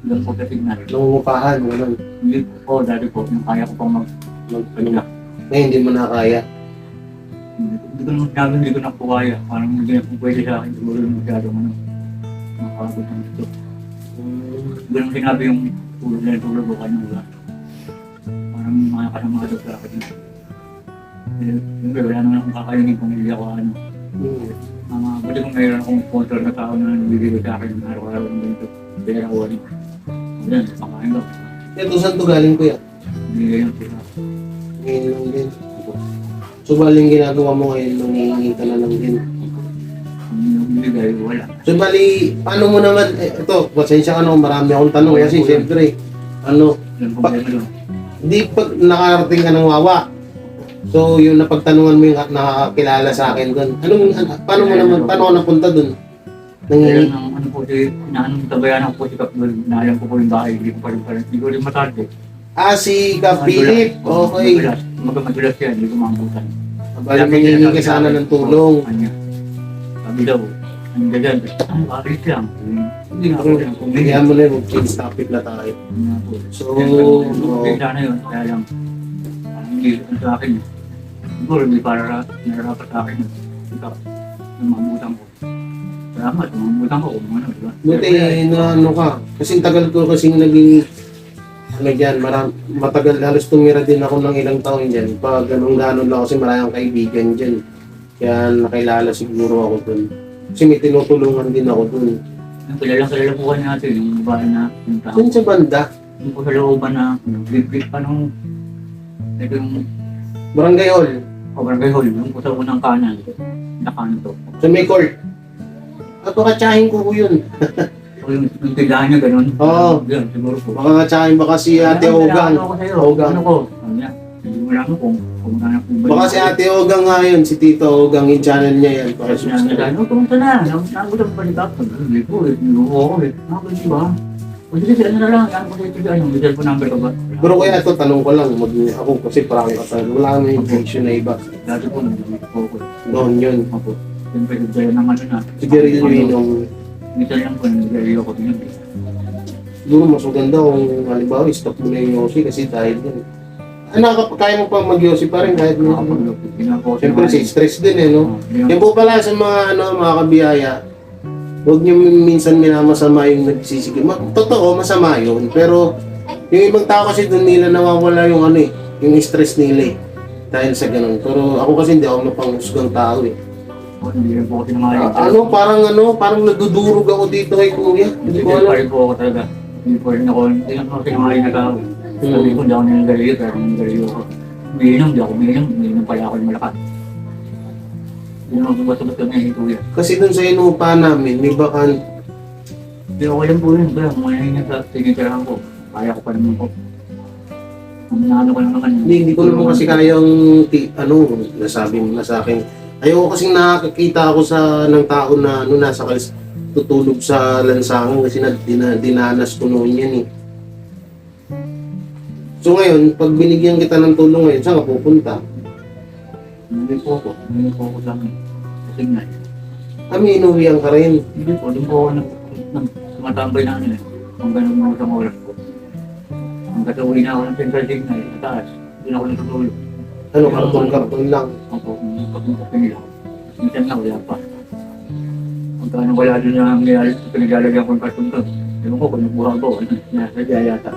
F: Doon po sa signal.
B: Nangungupahan, gano'n.
F: Hindi po, dati po, yung kaya ko pang magpalila.
B: Ngayon hindi mo na kaya.
F: Hindi ko naman sinabi, hindi ko na po kaya. Parang hindi na po pwede sa akin. Siguro yung masyadong makakabot ng ito. Hindi ko naman sinabi yung tulog na tulog o kanya wala. Parang mga kasamado sa akin. Siyempre, wala naman akong kakainin kung hindi ako ano. Buti kung mayroon akong sponsor na tao na nagbibigay sa akin ng araw-araw ng ganito. Pera ko ano. Wala, pakain ko.
B: Ito, saan to galing kuya?
F: Hindi yan po na.
B: Ngayon lang din. So, bali yung ginagawa mo ngayon, nangihingi ka na lang din.
F: Yung bigay, wala.
B: So, bali, paano mo naman, ito, pasensya ka no, marami akong tanong kasi siyempre,
F: Yung problema doon.
B: hindi pag nakarating ka ng Wawa, so yung napagtanungan mo yung nakakilala sa akin doon, paano mo naman, paano ka napunta doon?
F: Kaya
B: Nangihingi?
F: nang ano po, inaanong tabayan ako po si Kapil, naalam ko po yung bahay, hindi ko pa rin, hindi ko rin matarte.
B: Si Kap Philip, okay.
F: Madulas yan, hindi ko maangkutan.
B: Bali, mangingi ka sana ng tulong.
F: Kanya. Sabi daw, ang gagan, bakit lang? Hindi nga po yan. Kung hindi
B: Kaya mo na yung change topic na tayo.
F: nga po.
B: So,
F: Bigla na yun, kaya lang, parang hindi yun sa akin. Siguro, hindi para nararapat sa akin. Ikaw, yung mamutang ko. Salamat, mamutang ko kung ano, diba?
B: buti na ano ka. Kasi tagal ko kasing naging ano dyan, matagal, halos tumira din ako ng ilang taon dyan. Pag ganun-ganon lang kasi maraming kaibigan dyan. Kaya nakilala siguro ako dun. Kasi may tinutulungan din ako dun.
F: Yung kilala po kayo natin, yung bahay na yung tao.
B: Dun sa banda,
F: Yung po sa looban na, big anong, ito yung
B: Barangay Hall,
F: barangay hall, yung po sa unang kanan, na kanan to.
B: sa may court. Ato katsahin ko yun.
F: O yung tindahan niya ganun.
B: Oo.
F: Yan, siguro po.
B: Baka katsahin baka si Ate Ogang.
F: Ano ko sa'yo?
B: Ogang.
F: Ano ko? Ano niya? Hindi mo alam kung ano kung
B: Baka si Ate Ogang nga yun, si Tito Ogang, yung channel niya yan. Baka
F: Kasi sinabi ano, pumunta na. Nagulat ang balikat. Hindi po eh. Niluho ko eh. Ako, hindi ba? O sige, ano na lang. Ano ko sa ito dyan? Yung cellphone number ko ba?
B: pero kaya ito, tanong ko lang, ako kasi parang kasal, wala kami intention na iba.
F: Dati po, nagdamit po ko.
B: Noon yun.
F: Ako. Siyempre, nagdaya ng ano na.
B: Sigarilyo yun yung,
F: Minsan lang po, nagdaya ko din.
B: siguro mas maganda kung halimbawa, stop mo na yung Yossi kasi dahil yun. Kaya mo pa mag-Yossi pa rin kahit mo. Siyempre, si stress din eh, no? Yan po pala sa mga, mga kabiyaya, huwag niyo minsan minamasama yung nagsisigil. Totoo, masama yun. Pero, yung ibang tao kasi doon nila nawawala yung yung stress nila eh. Dahil sa ganun. Pero ako kasi hindi ako mapanghusgang tao eh.
F: Hindi rin po ako sinangayon.
B: Parang nadudurog ako dito kay Kuya. Hindi
F: Hindi
B: ko
F: pa
B: alam.
F: rin po ako talaga. Hindi po rin ako sinangayon na tao. Sabi ko, hindi ako ninagaliyo, pero ninagaliyo ako. Umiinom, hindi ako umiinom pala ako yung malakas. Hindi naman basta-basta na yung tuya.
B: Kasi doon sa inupa namin, may bakan.
F: Hindi ako alam po yun, kaya kumain sa tinitirahan ko. Kaya ko pa naman po. Ang naano ko lang naman.
B: Hindi ko naman kasi kayang, nasabi mo na sa akin. Ayoko kasing nakakita ako ng tao na nasa tutulog sa lansangan kasi dinanas ko noon yan eh. So ngayon, pag binigyan kita ng tulong ngayon, saan ka pupunta?
F: Hindi po ako sa amin. Kasi nga,
B: Inuwihan ka rin.
F: hindi po, doon po ako tumatambay na ano eh. Kung ganun mo sa oras ko. Hanggat uwi na ako ng central signal, sa taas, doon ako natutulog.
B: Karton lang.
F: Ako, pag-upin nila. Minsan nga, wala pa. Pagka wala doon na pinaglalagyan ko yung karton ko. Ewan ko kung nabuha ko, nasadya yata.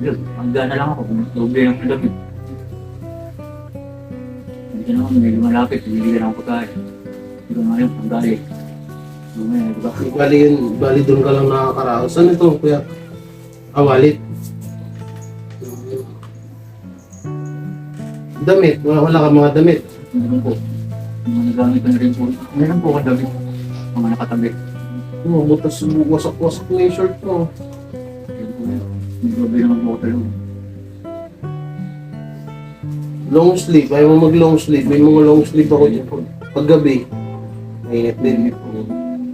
F: Yun, hanggang na lang ako, doble lang ng damit. Hindi naman, may lumalapit, hindi lang ako pagkain. Hindi ko nga yun, ang galing. Mamaya, diba?
B: Bali doon ka lang nakakaraos. Saan ito, kuya? Walit. Damit, wala ka mga damit.
F: Meron po. Mga nagamit ko na rin po. Meron po ako damit. Mga nakatabi.
B: Wasak-wasak na yung shirt mo.
F: Yun po yun. May grabe naman po ako talaga.
B: Long sleeve, ayaw mo mag long sleeve. May mga long sleeve ako dyan. Paggabi, mainit din.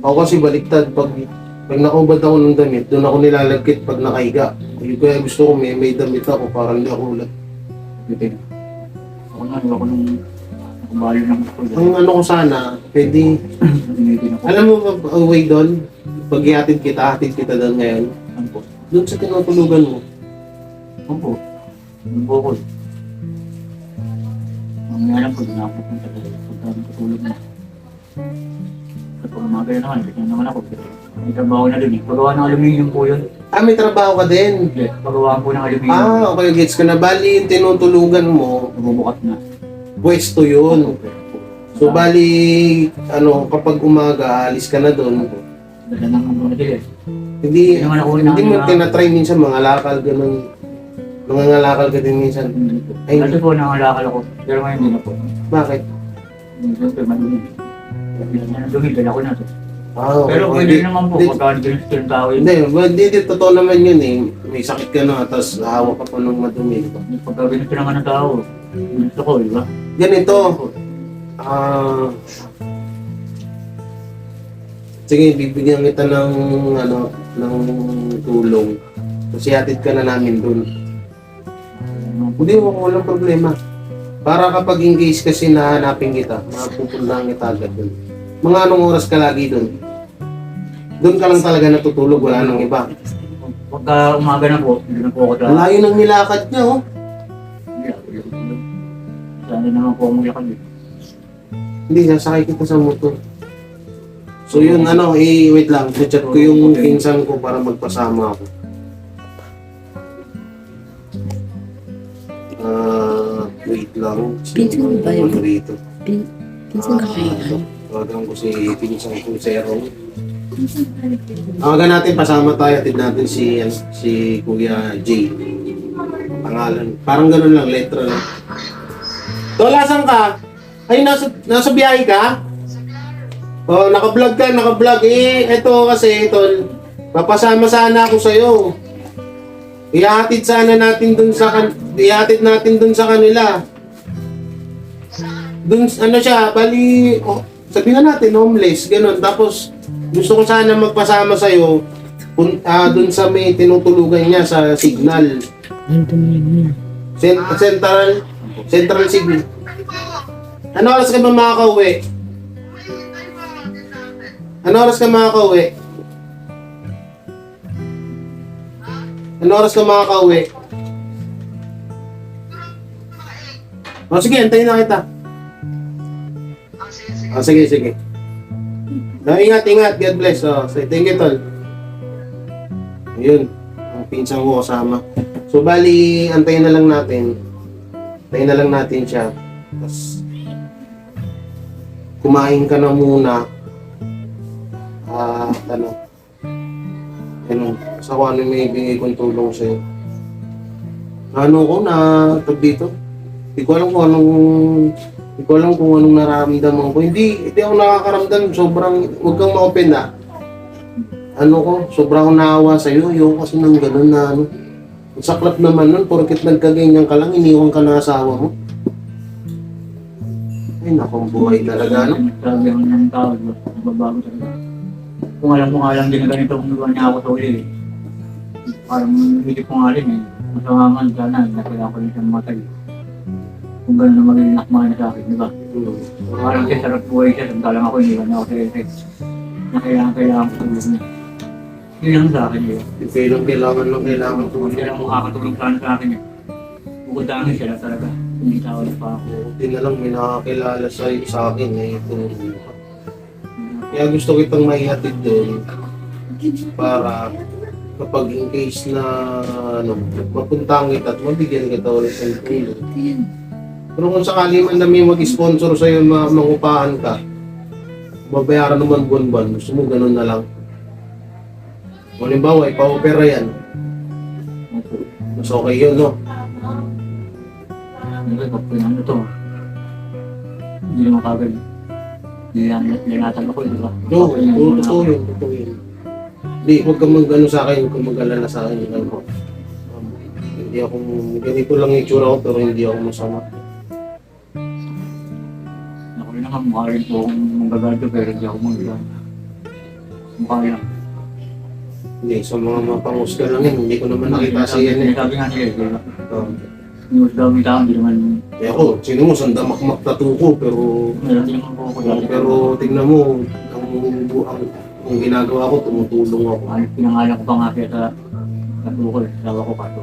B: Ako kasi baliktad. Pag nakubad ako ng damit, doon ako nilalagkit pag nakahiga. Kaya gusto ko may damit ako para hindi ako ulat.
F: Bitin. Ako na, ako nung nakabalo ng school.
B: Ang ko sana, pwede.
F: Nanginitin ako.
B: Alam mo ba, away doon? Pag hatid kita doon ngayon.
F: Ano po?
B: Doon sa tinutulugan mo.
F: Ano po? Ano po ako? Ang niya alam ko, di na ako pupunta dahil pagka natutulog na. Kapag umaga na naman, ganyan naman ako. Pero may trabaho na din. Pagawa ng aluminium po yun.
B: May trabaho ka din.
F: Hindi, pagawa po ng aluminium.
B: Okay, gets ko na. Bali, yung tinutulugan mo,
F: Nabubukat na.
B: pwesto yun. So, bali, kapag umaga, alis ka na doon.
F: Dala ng mga sila.
B: Hindi,
F: Hindi naman ako
B: hindi mo
F: na-
B: tinatry minsan mga lakal, ganun. Mga ngalakal ka din minsan. Ay,
F: Dati po nangalakal ako, pero ngayon hindi na po.
B: Bakit?
F: Siyempre, madumi. Madumi, dala ko na to.
B: Okay.
F: Pero pwede
B: Hindi-
F: naman po,
B: hindi-
F: pagka ganun yung tao yun.
B: Hindi, totoo naman yun eh. May sakit ka na, tapos hawak ka pa ng madumi. Diba?
F: Pagka ganito naman ang tao, gusto ko, di ba?
B: Ganito, sige, bibigyan kita ng, ng tulong. Kasi hatid ka na namin dun. Hindi mo, walang problema. Para kapag in case kasi nahanapin kita, mapupuntahan kita agad dun. Mga anong oras ka lagi dun? Dun ka lang talaga natutulog, wala nang iba.
F: Pagka umaga na po, hindi na po ako
B: Ang layo ng nilakad niya, oh.
F: Sana naman po umuwi ako dito.
B: Hindi, sasakay kita sa motor. So yun, wait lang. Chat ko yung pinsan ko para magpasama ako. Wait lang.
C: Pinsan mo ba yun?
B: Rito.
C: Pinsan ka kayo.
B: Tawagan ko si pinsan ko, Serong. Tawagan natin, pasama tayo. Atid natin si Kuya J. Pangalan. Parang ganun lang, letra lang. Tol, asan ka? Ay, nasa biyahe ka? Oh, naka-vlog ka, naka-vlog. Eto kasi, tol, papasama sana ako sa'yo. Ihatid natin dun sa kanila. Dun, siya, bali, sabihin na natin, homeless, ganun. Tapos, gusto ko sana magpasama sa'yo, dun sa may tinutulugan niya sa signal. Central signal. Ano oras ka ba makakauwi? Ano oras ka makakauwi? Ano oras ka makakauwi? Sige, antayin na kita. Sige. Ingat. God bless. Thank you, tol. Ayun. Ang pinsan ko kasama. So, bali, antayin na lang natin. Antayin na lang natin siya. Tapos, kumain ka na muna. Sa kung ano may bigay kong tulong sa'yo. Dito? Hindi ko alam kung anong nararamdaman ko. Hindi ako nakakaramdam. Huwag kang ma-open na. Sobrang naawa sa'yo. Ayoko kasi nang ganun na Ang saklap naman nun, porket nagkaganyan ka lang, iniwan ka na asawa mo. Ay, nakong buhay talaga,
F: Sabi ako ng tao, nababago talaga. Kung alam mo nga lang din na ganito kung nagawa niya ako sa uli. Parang hindi ko nga rin eh. Masangangan sana, nakaya ko rin siyang matay. Kung gano'n na magiging nakmana sa akin, di ba? Parang siya sarap buhay siya, samantalang ako hindi na ako sa effect. Kailangan ko tulog niya. Yun lang sa akin yun.
B: Kailangan ko.
F: Hindi lang makakatulong sana sa akin yun. Pupuntahan siya na talaga. Hindi tawag pa ako.
B: Hindi na lang may nakakilala sa akin eh. Kaya gusto kitang maihatid doon para kapag in case na mapuntahan kita at mabigyan kita ulit ng tulong. Pero kung sakali man na may mag-sponsor sa'yo, mangupahan ka, babayaran naman buwan-buwan, gusto mo ganun na lang. Kung halimbawa, ipa-opera yan, mas okay yun, no?
F: Ano to? Hindi naman kagad. Nilatag ako, di ba?
B: No, totoo yun. Hindi, huwag kang mag-ano sa akin, huwag kang mag-alala sa akin. Hindi ako, ganito lang yung itsura ko, pero hindi ako masama.
F: Ako rin naman, mukha rin po akong manggagado, pero hindi ako manggagado. Mukha lang.
B: Hindi, sa mga mapangus ka lang yun, hindi ko naman nakita sa yan eh.
F: Sabi nga nila, di ba? News daw may tao, hindi naman...
B: Eh ako, sino mo, sandamak-mak tattoo ko, pero...
F: Meron din naman po ako dati.
B: Pero tingnan mo, ang ginagawa ko, tumutulong ako.
F: Pinangalan ko pa nga kaya sa tattoo ko, sawa ko kato.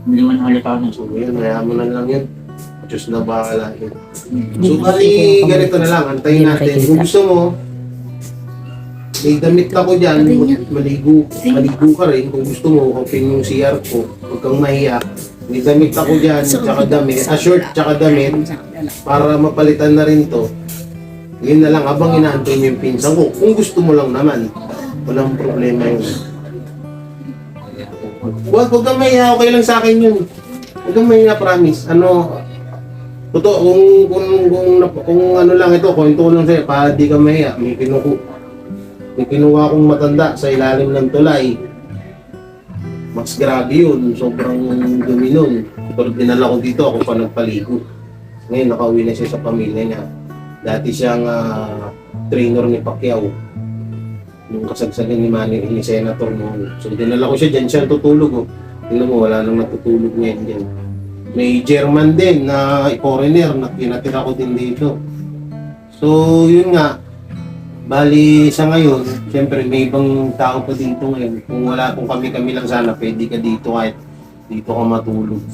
F: Hindi naman halata na.
B: So yun, hayaan mo na lang yun. Diyos na bahala. So, bali, ganito na lang. Antayin natin. Kung gusto mo, may damit ako dyan, maligo ka rin. Kung gusto mo, open yung CR ko. Huwag kang mahiya. May damit ako dyan, tsaka damit. Short, tsaka damit. Para mapalitan na rin to. Yun na lang, habang inaantay mo yung pinsan ko. Kung gusto mo lang naman, walang problema yun. Huwag kang mahiya, okay lang sa akin yun. Huwag kang mahiya, promise. Totoo, kung ano lang ito, kwento ko lang sa'yo, para di ka mahiya, may kinuha akong matanda sa ilalim ng tulay. Mas grabe yun, sobrang dumi nun. Pero dinala ko dito, ako pa nagpaligo. Ngayon, nakauwi na siya sa pamilya niya. Dati siyang trainer ni Pacquiao. Nung kasagsagan ni Manny, ni Senator noon. So dinala ko siya dyan, siya tutulog. Oh. Tingnan mo, wala nang natutulog ngayon dyan. May German din na foreigner na tinatira ko din dito. So, yun nga. Bali, sa ngayon, siyempre may ibang tao pa dito ngayon. Kung kami lang sana, pwede ka dito kahit dito ka matulog.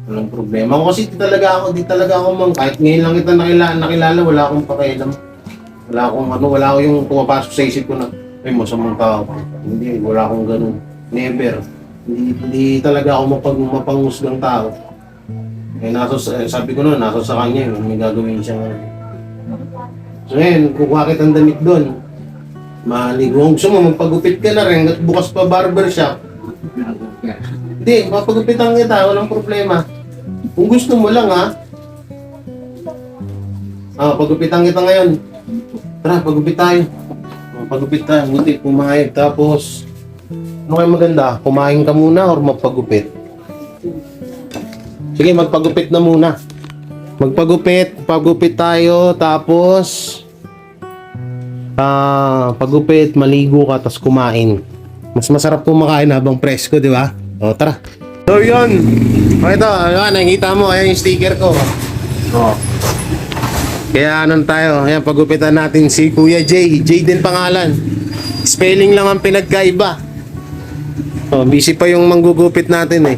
B: Walang problema. Ako kasi di talaga ako kahit ngayon lang kita nakilala, wala akong pakialam. Wala akong yung pumapasok sa isip ko na, ay masamang tao. Hindi, wala akong ganun. Never. Hindi talaga ako mapanghusgang tao. Sabi ko noon, nasa sa kanya yun, may gagawin siya. So ngayon, kukuha kitang damit doon. Maligo. Kung gusto mo, magpagupit ka na rin at bukas pa barbershop. Hindi, mapagupitan kita, walang problema. Kung gusto mo lang ha. Pagupitan kita ngayon. Tara, pagupit tayo. Pagupit tayo, buti pumayag. Tapos, ano kayo maganda? Kumain ka muna or magpagupit? Sige, magpagupit na muna. Pagupit tayo, tapos pagupit, maligo ka, tapos kumain. Mas masarap kumakain habang presko, di ba? O, tara. So, yun. O, ito, nakikita mo, ayan yung sticker ko. O. Kaya tayo, ayan, pagupitan natin si Kuya Jay. Jay din pangalan. Spelling lang ang pinagkaiba. O, busy pa yung manggugupit natin eh.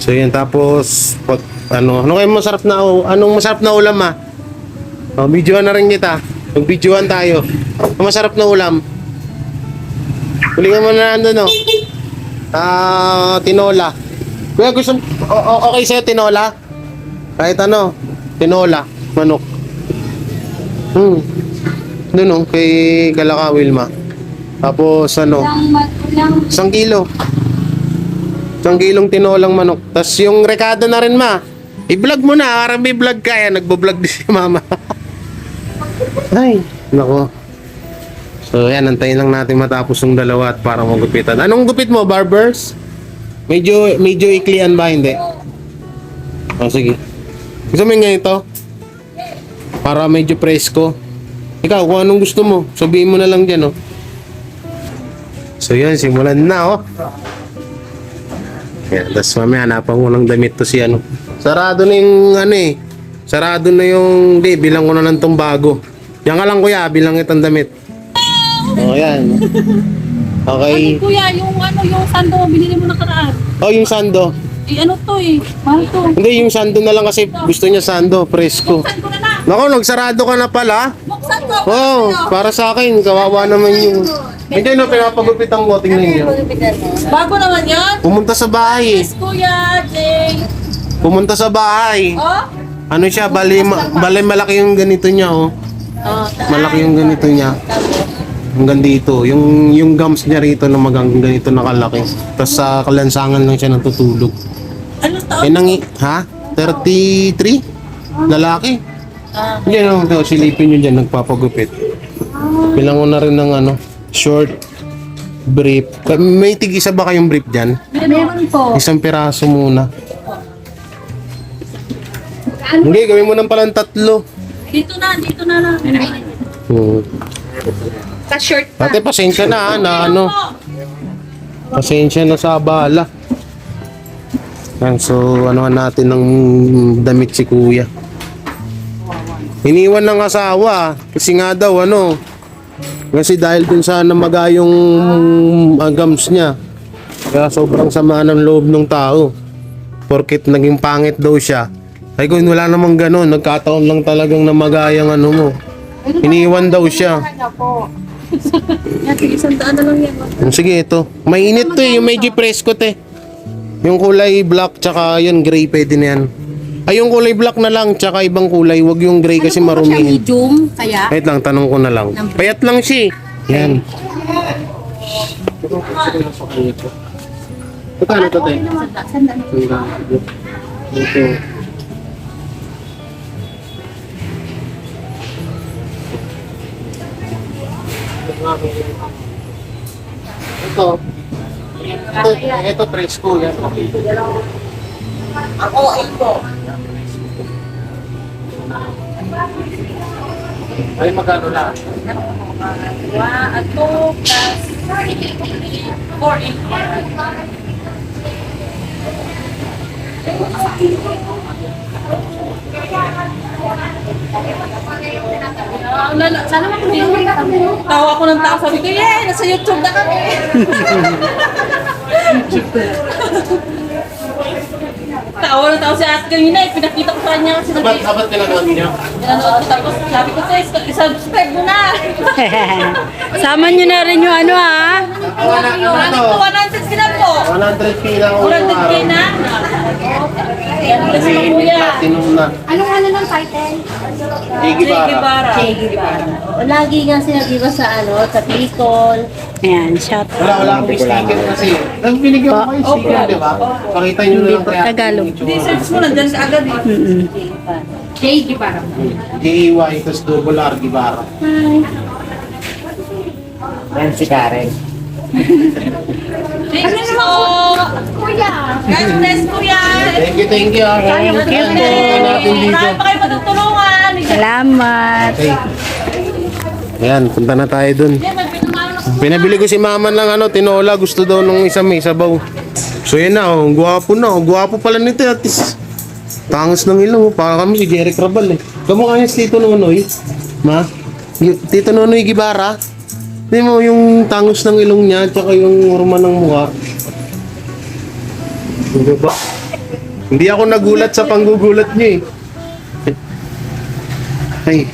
B: So, yan, tapos, anong masarap na ulam ha? O, videoan na rin kita. Mag-videoan tayo. Ang masarap na ulam. Hulingan mo na nandun, no? Tinola. Kuya, gusto okay sa'yo tinola? Kahit tinola, manok. Doon, no? Kay Kalaka Wilma. Tapos, 1 kilo. 1 kilong tinolang manok. Tapos yung rekado na rin, ma. I-vlog mo na, parang may vlog ka. Yan, nagbo-vlog din si mama. Ay, nako. So, yan, antayin lang natin matapos yung dalawa at para magupitan. Anong gupit mo, barbers? Medyo iklian ba, hindi? O, sige. Gusto mo yung ganito? Para medyo presko. Ikaw, kung anong gusto mo, sabihin mo na lang dyan, oh. So, yan, simulan na, oh. Yan, tapos mamaya, hanapan ko ng damit to si Sarado na yung, sarado na yung, bilang ko na lang tong bago. Yan ka lang, kuya, bilang itong damit. O, yan. Okay.
D: Kuya, yung sando, binili mo nakaraan.
B: Oh, yung sando.
D: Mahal to.
B: Hindi, yung sando na lang kasi gusto niya sando, presko.
D: Buksan ko na lang.
B: Naku, nagsarado ka na pala.
D: Buksan ko.
B: Oh, para sa akin, kawawa naman yung... Hindi, pinapagupitan mo, tingnan niyo.
D: Bago naman yan.
B: Pumunta sa bahay.
D: Yes, Kuya Jay.
B: Pumunta sa bahay.
D: Oh?
B: Ano siya, bali malaki yung ganito niya, oh. Malaki yung ganito niya. Hanggang dito. Yung gums niya rito na ganito nakalaki. Tapos sa kalansangan lang siya natutulog.
D: Ano taon?
B: Ha? 33? Lalaki? Yan, silipin nyo dyan, nagpapagupit. Bilang ko na rin ng short brief. May tig-isa ba kayong brief dyan?
C: Meron po.
B: Isang piraso muna. Hindi, gawin mo ng palang 3.
D: Dito na lang.
C: Ka-short pa.
B: Ate, pasensya na pasensya na sa abala. Yan, so natin ng damit si kuya. Iniwan ng asawa kasi nga daw kasi dahil dun sa namaga yung gums niya, kaya sobrang sama ng loob ng tao. porkit naging pangit daw siya. Ay ko, wala namang ganun. Nagkataon lang talagang namagayang ano mo. Iniwan daw siya.
C: Isang daan na lang yan.
B: Sige, ito. Mainit to eh. Yung medyo preskot eh. Yung kulay black tsaka yun gray pwede na yan. Ay, yung kulay black na lang tsaka ibang kulay. Wag yung gray kasi
C: Ano po ba siya,
B: marumihin.
C: medium? Kaya?
B: Wait lang, tanong ko na lang. Payat lang siya eh. Yan. Magkano to tayo?
C: Sandaan.
B: Ito. Ito presko yan. Ay, magkano lang?
C: At 2 plus 4 Sana makuluyan kami.
D: Tawa ko ng tao, sabi ko, yay, nasa YouTube na kami. Tawa ng tao si Ate kanina, pinakita ko sa kanya kasi
B: Sabat ka na namin niya.
D: nanonood ko tapos sabi ko, subscribe mo na.
G: Sama nyo na rin yung ano ha.
B: Ano to?
D: 100 sila po.
B: 100k lang ako
D: 100k na. Yan pala si Kuya.
B: Platinum na.
C: Anong ano ng title?
B: Gigi
D: Sige,
B: bara.
D: Bara.
C: Lagi nga sinabi ko sa sa Bicol.
G: Ayan, shout out.
B: Wala akong sticker kasi. Nang binigyan ko kayo sticker, di ba? Pakita nyo na lang kaya.
G: Tagalog.
D: Hindi, search mo na dyan ka agad eh.
C: Jay Gibara.
B: G-E-Y, tapos double R, Gibara. Yan si Karen.
D: Thank you po.
C: Kuya!
D: God bless Kuya.
B: Thank you.
G: Thank you po.
B: Natin dito.
D: Marami pa kayo matutulungan.
G: Salamat.
B: Okay. Ayan, punta na tayo dun. Pinabili ko si mama ng tinola. Gusto daw nung isa may sabaw. So yan na, guwapo na. Guwapo pala nito. At least, tangos ng ilong. Para kami si Jeric Rabal eh. Kamukha niya si Tito Nonoy. Ma? Tito Nonoy Gibara. Hindi mo yung tangos ng ilong niya. Tsaka yung horma ng mukha. Diba? Hindi ako nagulat sa panggugulat niya eh. Ay.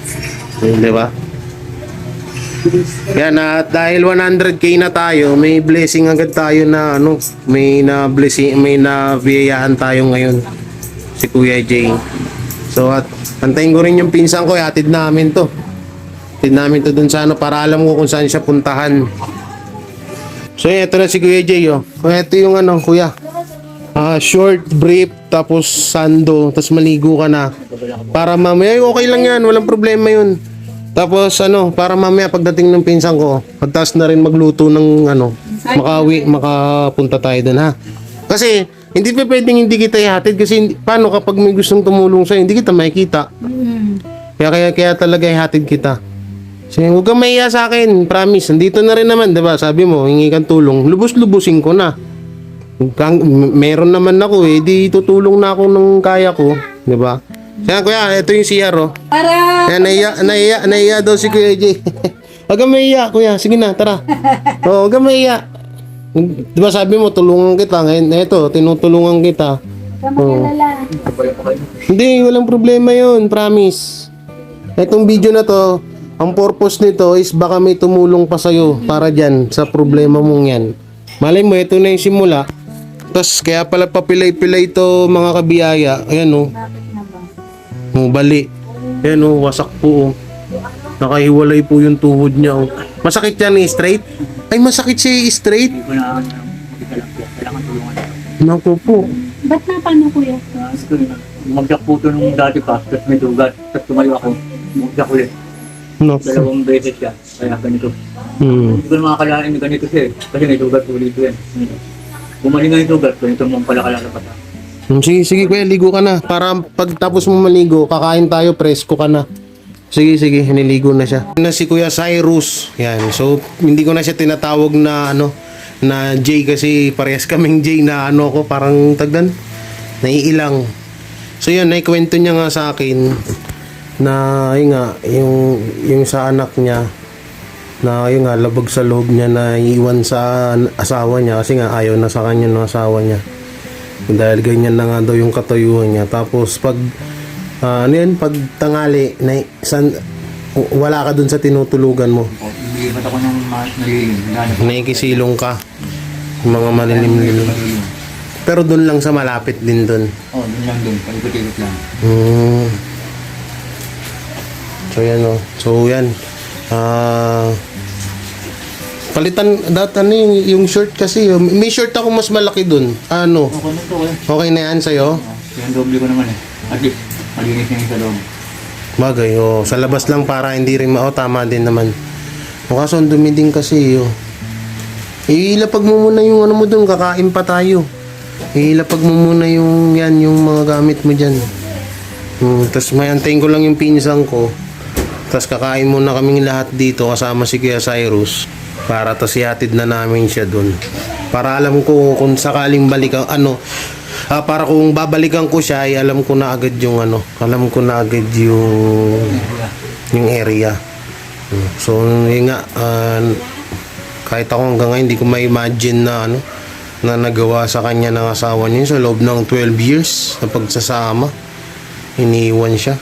B: Diba? Yan at dahil 100k na tayo, may blessing agad tayo na may na blessing, may na biyayaan tayo ngayon. Si Kuya Jay. So at antayin ko rin yung pinsan ko, hatid namin to. Hatid namin to dun sa para alam ko kung saan siya puntahan. So ito na si Kuya Jay oh. Ito yung kuya. Short, brief, tapos sando, tapos maligo ka na. Para mamaya, okay lang yan, walang problema yun. Tapos para mamaya pagdating ng pinsan ko, pagtas na rin magluto ng makapunta tayo doon ha. Kasi hindi pa pwedeng hindi kita ihatid kasi paano kapag may gustong tumulong sa'yo, hindi kita makikita. Kaya talaga ihatid kita. Sige, huwag kang mahiya sa akin, promise. Nandito na rin naman, 'di ba? Sabi mo, hingi kang tulong. Lubos-lubusin ko na. Meron naman ako di tutulong na ako ng kaya ko, 'di ba? Kaya kuya, ito yung CR oh.
D: Para
B: Kaya naiya daw si Kuya Jay. Huwag kang mahiya, kuya. Sige na, tara. Oo, huwag kang mahiya. Diba sabi mo, tulungan kita. Ngayon, eto, tinutulungan kita. Oo. Hindi, walang problema yun. Promise. Etong video na to, ang purpose nito is baka may tumulong pa sa'yo para dyan, sa problema mong yan. Malay mo, ito na yung simula. Tapos, kaya pala papilay-pilay to mga kabiyaya. Ayan oh. Bali. Ayan oh, wasak po oh. Nakahiwalay po yung tuhod niya oh. Masakit yan straight? Ay, masakit siya straight?
F: Hindi ko na kailangan tulungan.
B: Naku po.
C: Ba't na paano kuya?
F: Magdak po ito nung dati pa, tapos may dugat, tapos tumayo ako. Magdak ulit.
B: Naku.
F: 2 beses siya, kaya ganito.
B: Hmm.
F: Hindi ko na makakalain na ganito siya eh, kasi may dugat ulit yan. Bumaling nga yung dugat, ganito mong pala kalalapatan.
B: Sige kuya, ligo ka na. Para pagtapos mo maligo, kakain tayo, presko ka na. Sige, niligo na siya. Na si Kuya Cyrus. Yan. So, hindi ko na siya tinatawag na na J kasi parehas kaming J na ko, parang tagdan. Naiilang. So, yun, naikwento niya nga sa akin na yun nga, yung sa anak niya na yun nga, labag sa loob niya na iwan sa asawa niya kasi nga ayaw na sa kanya ng asawa niya. Dahil ganyan na nga daw yung katayuan niya. Tapos pag ano yan, pag tangali wala ka dun sa tinutulugan mo.
F: O, nilipat ako ng malilim. Hinanap ko.
B: Nakikisilong ka. Yung mga malilim-lilim.
F: Malilim.
B: Pero dun lang sa malapit din dun.
F: Oh, dun lang dun. Palikot-ikot lang.
B: So yan o. So yan. Palitan ano yung short kasi. May short ako mas malaki dun. Ano?
F: Okay na to eh.
B: Okay na yan sa'yo?
F: Yung doble ko naman eh. At least, malinis na yung sa loob.
B: Bagay, sa labas lang para hindi rin tama din naman. Kaso ang dumi din kasi, ilapag mo muna yung ano mo dun, kakain pa tayo. Ilapag mo muna yung mga gamit mo dyan. Tapos may antayin ko lang yung pinsan ko. Tapos kakain muna kaming lahat dito kasama si Kuya Cyrus. Para tas ihatid na namin siya dun. Para alam ko kung sakaling balikan, para kung babalikan ko siya, ay alam ko na agad yung alam ko na agad yung area. So yun nga, kahit ako hanggang ngayon hindi ko ma-imagine na na nagawa sa kanya ng asawa niya sa loob ng 12 years na pagsasama. Iniwan siya.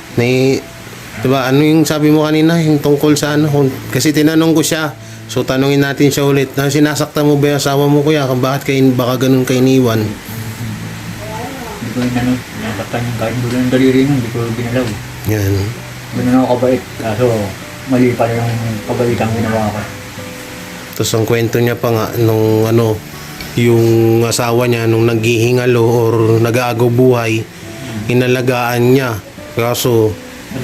B: Diba, ano yung sabi mo kanina, yung tungkol sa kasi tinanong ko siya. So tanungin natin siya ulit, sinasaktan mo ba yung asawa mo, kuya? Bakit baka ganun ka iniwan?
F: Hindi ko yung nasaktan yung kahit dulo ng daliri nun, hindi ko binalaw.
B: Yan.
F: Ganun ako kabait, kaso mali pala yung kabait ang ginawa ko.
B: Tapos ang kwento niya pa nga nung yung asawa niya nung naghihingalo or nag-aagaw buhay, inalagaan niya. Kaso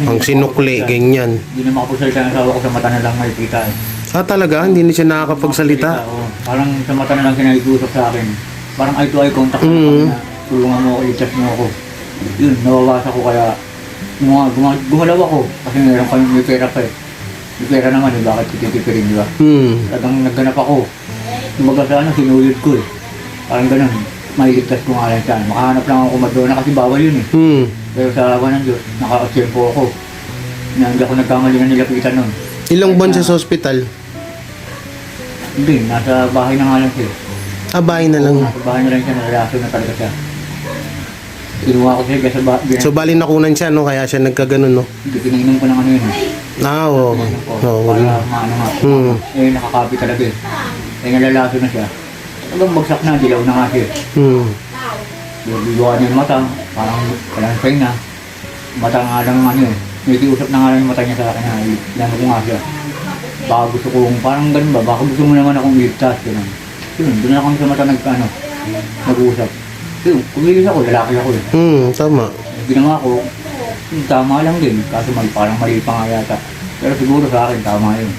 B: ang sinukli, ganyan.
F: Hindi na makapagsalita ng asawa ko, sa mata na lang makikita eh.
B: Talaga? Hindi na siya nakakapagsalita?
F: Oo. Parang sa mata na lang siya nag-iusap sa akin. Parang eye to eye contact na kami na tulungan mo ako, iligtas mo ako. Yun, nawawasa ko kaya gumalaw ako kasi meron kami may pera pa eh. May pera naman eh, bakit titipirin, di ba? Talagang nagganap ako. Kumbaga sa sinulid ko eh. Parang ganun, mailigtas ko nga lang siya. Makahanap lang ako Madonna kasi bawal yun eh. Pero sa awa ng Diyos, naka-atsyempo ako. Na hindi ako nagkamali na nilapitan nun.
B: Ilang buwan siya sa ospital?
F: Hindi, nasa bahay na nga lang siya.
B: Bahay na lang.
F: Nasa bahay na lang siya, nalalaso na talaga siya. Kinuha ko siya kasi
B: So bali nakunan siya, no? Kaya siya nagkaganon, no?
F: pinainom ko ng ano yun eh.
B: Oo.
F: Para maano nga. Eh, nakakapi talaga eh. Eh, nalalaso na siya. Hanggang bagsak na, dilaw na nga siya. Biluan niya yung mata, parang walang pahinga. Mata nga lang ano eh. May kiusap na nga lang yung mata niya sa akin na ilan ko nga siya. Baka gusto kong, parang ganun ba, baka gusto mo naman akong iligtas. Yun, doon na kami sa mata nag-uusap. Yun, kumilis ako, lalaki ako eh.
B: Tama.
F: Ginawa ko, tama lang din. Kaso parang mali pa nga yata. Pero siguro sa akin, tama yun.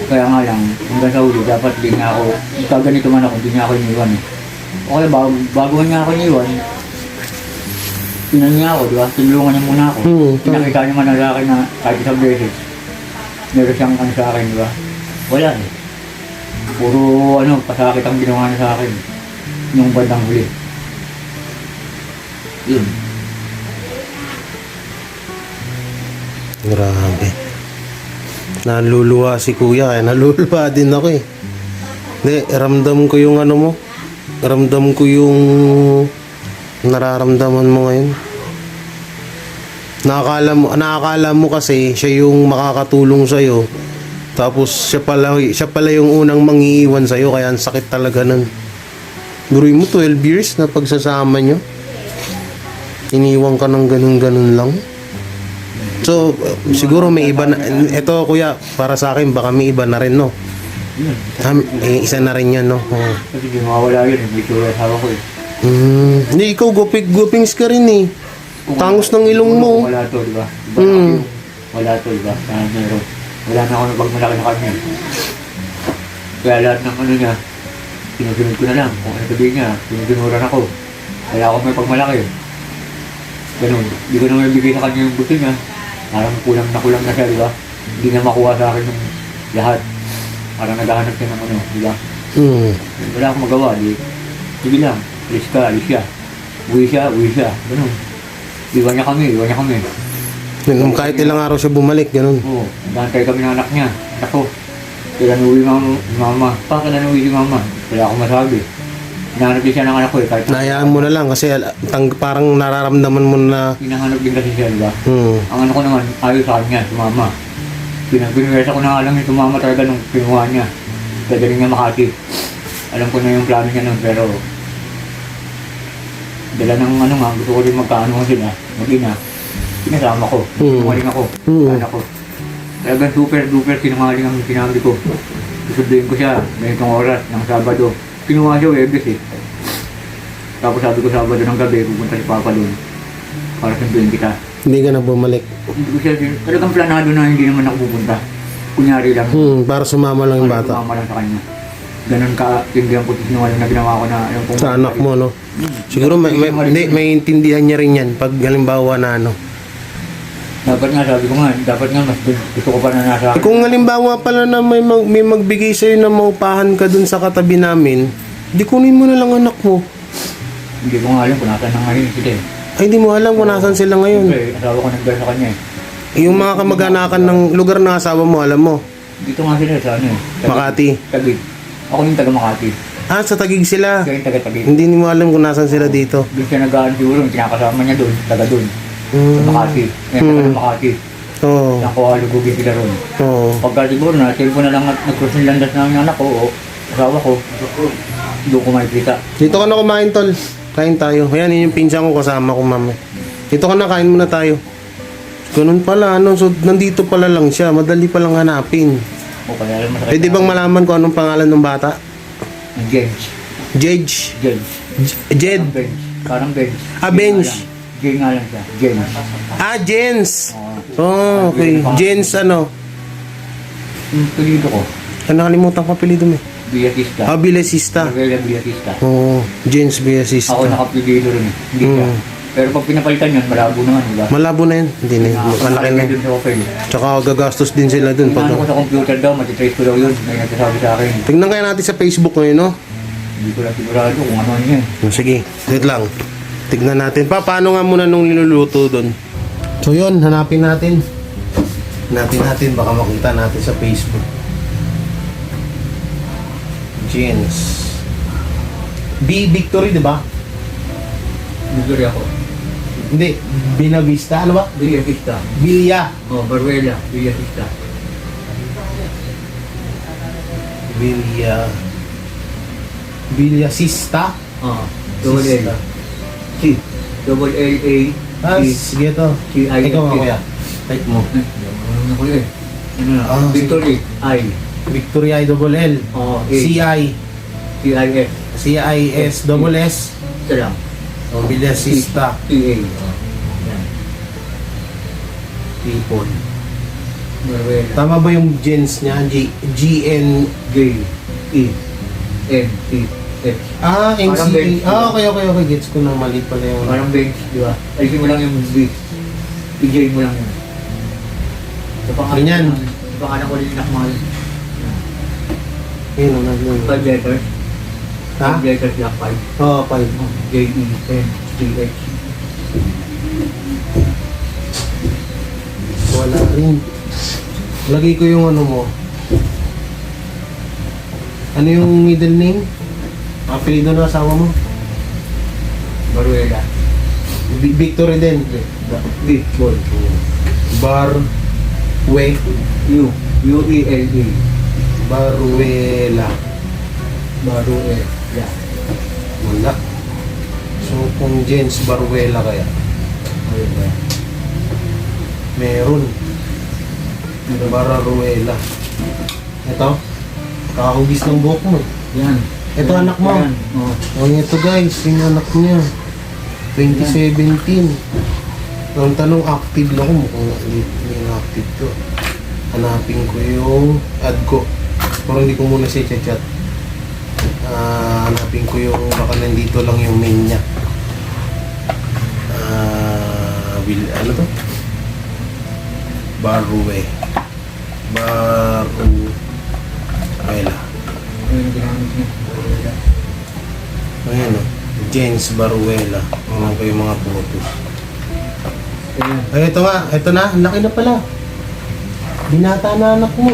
F: Kaya nga lang, hanggang sa huli, dapat din nga ako, kaganito man ako, hindi niya ako iniwan eh. O kaya bago niya ako iniwan, tinan niya ako, di ba? Tinulungan niya muna ako. Pinakita niya man sa akin na kahit isang beses, meron siyang sa akin, di ba? Wala eh. Puro pasakit ang ginawa niya sa akin. Yung bandang huli. Yun.
B: Grabe. Naluluwa si kuya, kaya naluluwa din ako eh. Hindi, ramdam ko yung mo. Ramdam ko yung nararamdaman mo ngayon. Nakakala mo kasi siya yung makakatulong sa'yo. Tapos siya pala yung unang mangiiwan sa'yo, kaya ang sakit talaga nun. Guruin mo 12 years na pagsasama nyo. Iniwan ka ng ganun-ganun lang. So, siguro may iba na. Ito kuya, para sa akin, baka may iba na rin, no? Isa na rin yan, no?
F: Kasi di mawawala yun eh. May tuloy asawa ko eh.
B: Hindi, ikaw gupings ka rin eh. Tangos ng ilong mo.
F: Wala to, di ba? Wala to, di ba? Sana meron. Wala na ako ng pagmalaki na kanya. Kaya lahat ng niya, sinusunod ko na lang. Kung ano sabihin niya, sinusunuran ako. Kaya ako may pagmalaki. Ganun. Di ko naman ibigay sa kanya yung gusto niya. Parang kulang na siya, di ba? Hindi na makuha sa akin yung lahat. Parang naghahanap siya ng di ba? Wala akong magawa, di. Sige lang, alis siya. Uwi siya. Ganun. Iwan niya kami.
B: Kahit ilang araw siya bumalik, ganun.
F: Oo, nagantay kami ng anak niya. Ako, kailan uwi mama? Pa, kailan uwi si mama? Wala akong masabi. Hinahanap din siya ng anak ko eh. Kahit
B: Nayaan mo na lang kasi parang nararamdaman mo na
F: hinahanap din kasi siya, di ba?
B: hmm,
F: Ang ano ko naman, ayaw sa kanya, sumama. Pinagbinuwesa ko na nga lang yung sumama talaga nung pinuha niya. Dadaling niya Makati. Alam ko na yung plano niya nun, pero dala ng ano nga, gusto ko rin magkaano sila, mag-ina. Pinasama ko, sinungaling ako, anak ko. Talagang super duper sinungaling ang sinabi ko. Susunduin ko siya, ganitong oras, ng Sabado. Kinuha siya Webes eh. Tapos sabi ko Sabado ng gabi, pupunta si Papa doon. Para sunduin kita.
B: hindi ka na bumalik.
F: Hindi ko siya, talagang planado na hindi naman ako pupunta. Kunyari lang.
B: Para sumama lang yung bata.
F: Sumama lang sa kanya. Ganun ka, tindihan ko sinungaling na ginawa ko na. Yung
B: Sa anak mo, no? Siguro may intindihan niya rin yan pag halimbawa na ano.
F: Dapat nga, sabi ko nga, dapat nga mas gusto ko pa na nasa
B: Kung halimbawa pala na may magbigay sa'yo na maupahan ka dun sa katabi namin, di kunin mo na lang anak mo.
F: Hindi ko nga alam kung nasan na ngayon sila eh.
B: Ay, di mo alam kung nasan sila ngayon.
F: Siyempre, asawa ko nagdala sa kanya eh.
B: Yung mga kamag-anakan ng lugar na asawa mo, alam mo,
F: Dito nga sila sa ano eh.
B: Makati.
F: Taguig. Ako yung taga Makati.
B: Sa Taguig sila.
F: Kaya yung taga Taguig.
B: Hindi mo alam kung nasan sila dito.
F: Doon siya nag-aan siguro, yung kinakasama niya doon, taga doon. Sa Makati. Kaya taga ng Makati.
B: Oo.
F: Nakuha lugugi sila ron.
B: Oo.
F: Pagka siguro na, cellphone na lang at nag-cross yung landas ng anak ko o asawa ko, doon ko makikita.
B: Dito ka na kumain, tol. Kain tayo. Ayan, yun yung pinsan ko kasama ko, mama. Dito ka na, kain muna tayo. Ganun pala, ano. So, nandito pala lang siya. Madali palang hanapin.
F: O kaya alam masakit.
B: Pwede bang malaman kung anong pangalan ng bata?
F: James.
B: Jedge.
F: James.
B: Jed.
F: Bench. Parang bench.
B: Bench.
F: Jay nga lang siya. James.
B: Jens.
F: Oo.
B: Oh, okay. Jens, ano?
F: Yung pilido ko,
B: Nakalimutan ko apelido mo.
F: Biatista.
B: Bilasista.
F: Marvela Biatista.
B: Oo. Jens Bilasista.
F: Ako nakapilido rin eh. Hindi siya. Pero pag pinapalitan yun, malabo naman, di ba?
B: Malabo na yun. Hindi na yun. Malaki na yun.
F: Dun sa open.
B: Tsaka gagastos din sila dun.
F: Inaano ko sa computer daw, matitrace ko daw yun. May nagsasabi sa akin.
B: Tingnan kaya natin sa Facebook ngayon, no?
F: Hindi ko lang sigurado kung ano yun eh.
B: Sige, wait lang. Tignan natin. Paano nga muna nung niluluto doon? So yun, hanapin natin. Hanapin natin, baka makita natin sa Facebook. Jens. B. Victory, di ba?
F: Missouri ako.
B: Hindi, Binavista, ano ba?
F: Biatista.
B: Villa.
F: Oh, Baruela. Biatista.
B: Villa. Villa Sista.
F: Oh, double L. C. Double L-A.
B: Sige to.
F: C-I-S.
B: Ikaw nga kuya. Type mo.
F: Ano ko yun? Ano na? Victory. I.
B: Victory I double L.
F: Oh, A.
B: C-I.
F: C-I-S.
B: C-I-S double S.
F: Ito lang.
B: Villa Sista.
F: T-A. Oh. Yan.
B: People.
F: Baruela.
B: Tama ba yung gens niya? G-N...
F: J. E. N. T. S.
B: NC.
F: Parang bench,
B: Okay. Gets ko na mali pala yung...
F: Parang bench, di ba? Alisin mo lang yung B. PJ mo lang yun. Sa pangalan
B: Ganyan.
F: Sa pangalan ko rin yung nakmal.
B: Yun, ano.
F: 5 letters.
B: Ha?
F: 5 letters lang, 5.
B: Oo, 5.
F: J. E. N. T. H.
B: Wala rin. Lagay ko yung ano mo. Ano yung middle name? Apelido na asawa mo?
F: Baruela.
B: Victory din.
F: B. Boy. U. U-E-L-E.
B: Baruela.
F: Baruela.
B: Wala. So, kung Jens Baruela kaya?
F: Ayun ba?
B: Meron. Baruela. Ito. Kakahugis ng buhok mo.
F: Yan.
B: Ito anak mo.
F: Yan. Oh.
B: Oh, ito guys, yung anak niya. 2017. Ang tanong, active na ako. Mukhang hindi na active to. Hanapin ko yung add ko. Pero hindi ko muna siya chat. Hanapin ko yung baka nandito lang yung main niya. Ano to? Baruela.
F: Ayun yung ginamit niya. Baruela.
B: Ayan o. Jens Baruela. Ano ko yung mga photos.
F: Ayun.
B: Ay, ito nga. Ito na. Ang laki na pala. Binata na anak mo.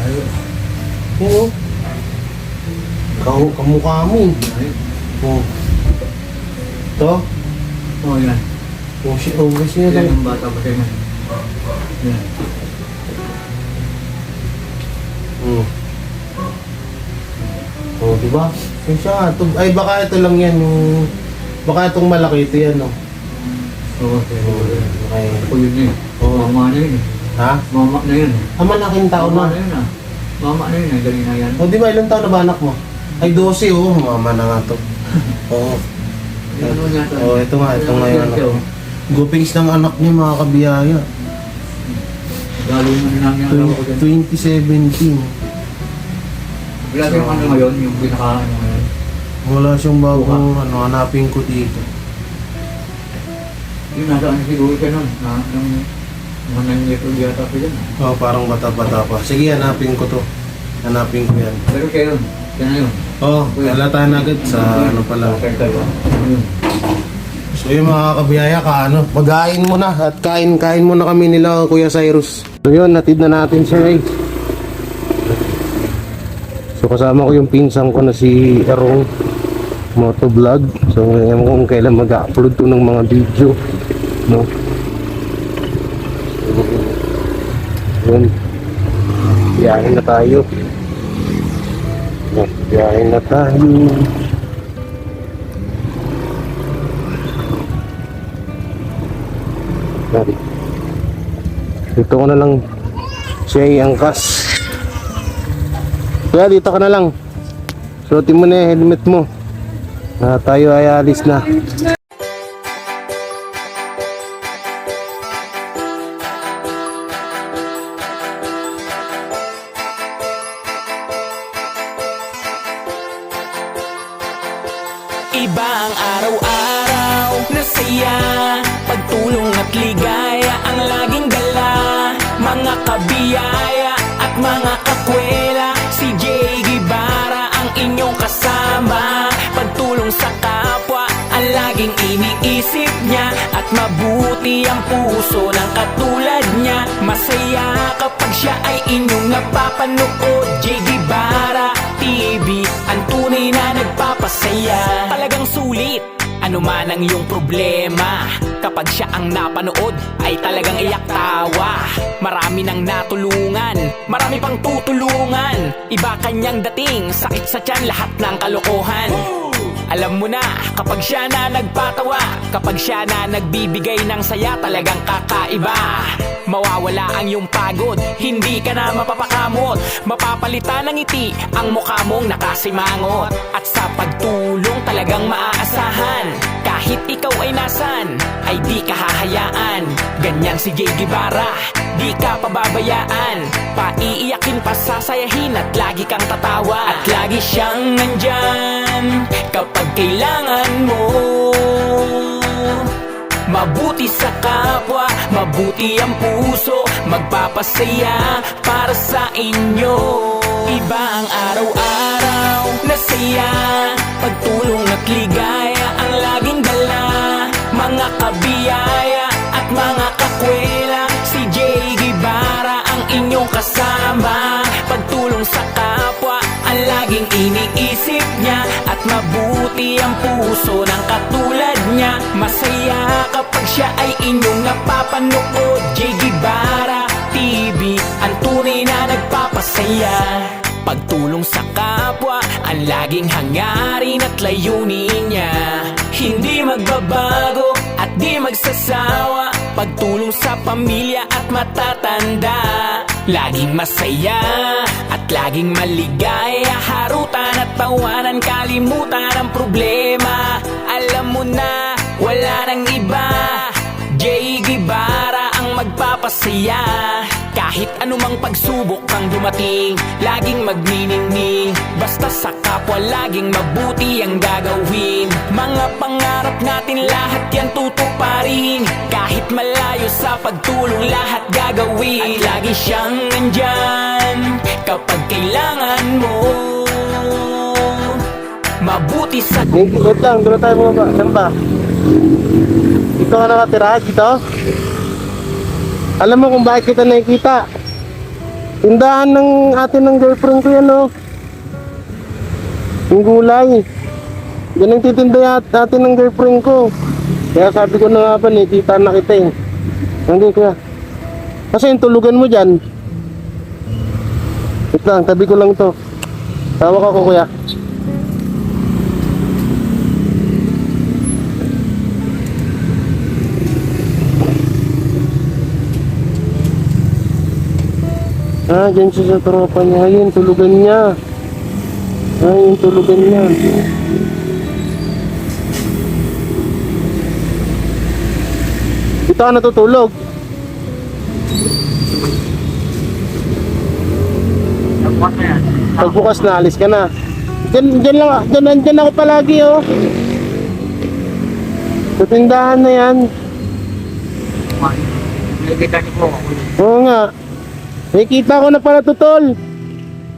F: Ayun.
B: Yan o. Kamukha mo. Oh. Ito?
F: Oo, yan.
B: Oh, kasi
F: Yan
B: lang.
F: yung bata pa tayo. Yan.
B: Oh, diba? Yung siya nga. Ay, baka ito lang yan. Yung... Baka itong malaki ito yan, no?
F: Oo, okay.
B: Okay.
F: Ako yun na yun.
B: Oo.
F: Mama na yun eh.
B: Ha?
F: Mama na yun.
B: Ah, malaking tao
F: Mama
B: na.
F: na yun ah. Mama na yun ah. Galing na yan.
B: O, di ba? Ilang taon na ba anak mo? Ay, 12, oh. Mama na nga to. Oo.
F: Ano niya ito?
B: Oh, ito nga. Ito nga yung anak mo. Gupings ng anak niya, mga kabiyaya.
F: Lalo mo na namin ang ako dyan.
B: 2017.
F: Wala yung ano ngayon, yung pinaka ano ngayon.
B: Wala siyang bagong ano, hanapin ko dito.
F: Yung nasa ano siguro ka nun, na nung mga 9 years old yata pa dyan.
B: Oh, parang bata-bata pa. Sige, hanapin ko to. Hanapin ko yan.
F: Pero kayo yun, yan na yun.
B: Oh, halata na agad sa ano pala.
F: Okay, tayo. Yun.
B: So yung mga kabiyaya ka, ano, mag-kain muna at kain muna kami nila Kuya Cyrus. So yun, natid na natin siya eh. So kasama ko yung pinsan ko na si Erong Motovlog. So ngayon kung kailan mag-upload to ng mga video, no? So yun, biyahin na tayo. Biyahin na tayo. Dito ko na lang siya iangkas. Kaya dito ka na lang. Suotin mo na yung helmet mo. Tayo ay alis na.
H: Iba ang araw-araw na saya, pagtulong at ligaya ang laging dala. Mga kabiyaya at mga kakwela, si Jay Guevara ang inyong kasama. Pagtulong sa kapwa ang laging iniisip niya, at mabuti ang puso ng katulad niya. Masaya kapag siya ay inyong napapanood. Jay Guevara TV, ang tunay na nagpapasaya. Talagang sulit, ano man ang iyong problema, kapag siya ang napanood ay talagang iyak tawa. Marami nang natulungan, marami pang tutulungan. Iba kanyang dating, sakit sa tiyan, lahat ng kalokohan. Alam mo na, kapag siya na nagpatawa, kapag siya na nagbibigay ng saya, talagang kakaiba. Mawawala ang iyong pagod, hindi ka na mapapakamot. Mapapalitan ng ngiti ang mukha mong nakasimangot. At sa pagtulong talagang maaasahan, kahit ikaw ay nasan, ay di ka hahayaan. Ganyan si Jay Guevara, di ka pababayaan. Paiiyakin, pasasayahin at lagi kang tatawa. At lagi siyang nandyan kapag kailangan mo. Mabuti sa kapwa, mabuti ang puso, magpapasaya para sa inyo. Iba ang araw-araw na saya, pagtulong at ligaya ang laging dala. Mga kabiyaya at mga kakwela, si Jay Guevara ang inyong kasama. Pagtulong sa kapwa ang laging iniisip niya, at mabuti ang puso ng katulad niya. Masaya kapag siya ay inyong napapanood. Jay Guevara TV, ang tunay na nagpapasaya. Pagtulong sa kapwa ang laging hangarin at layunin niya. Hindi magbabago at di magsasawa. Pagtulong sa pamilya at matatanda, laging masaya at laging maligaya. Harutan at tawanan, kalimutan ang problema. Alam mo na, wala nang iba, Jay Guevara ang magpapasaya. Kahit anumang pagsubok kang dumating, laging magniningning. Basta sa kapwa laging mabuti ang gagawin. Mga pangarap natin lahat yan tutuparin. Kahit malayo sa pagtulong lahat gagawin. At lagi siyang nandyan kapag kailangan mo. Mabuti sa...
B: Wait lang, doon tayo mga ba? Saan ba? Dito ka nakatira? Dito? Alam mo kung bakit kita nakikita? Tindahan ng atin ng girlfriend ko yan, oh.
A: Yung gulay. Yan ang titinda natin ng girlfriend ko. Kaya sabi ko na nga ba, kita na kita eh. Nandun kuya. Kasi yung tulugan mo dyan. Wait lang, tabi ko lang to. Tawag ako kuya. Dyan siya sa tropa niya. Ayun, tulugan niya. Ayun, tulugan niya. Dito ka natutulog.
F: Nagbukas na yan.
A: Pagbukas na, alis ka na. Dyan ako palagi, oh. Sa tindahan na yan.
F: Nakikita niyo po ako.
A: Oo nga. Nakikita ko na pala to, tol.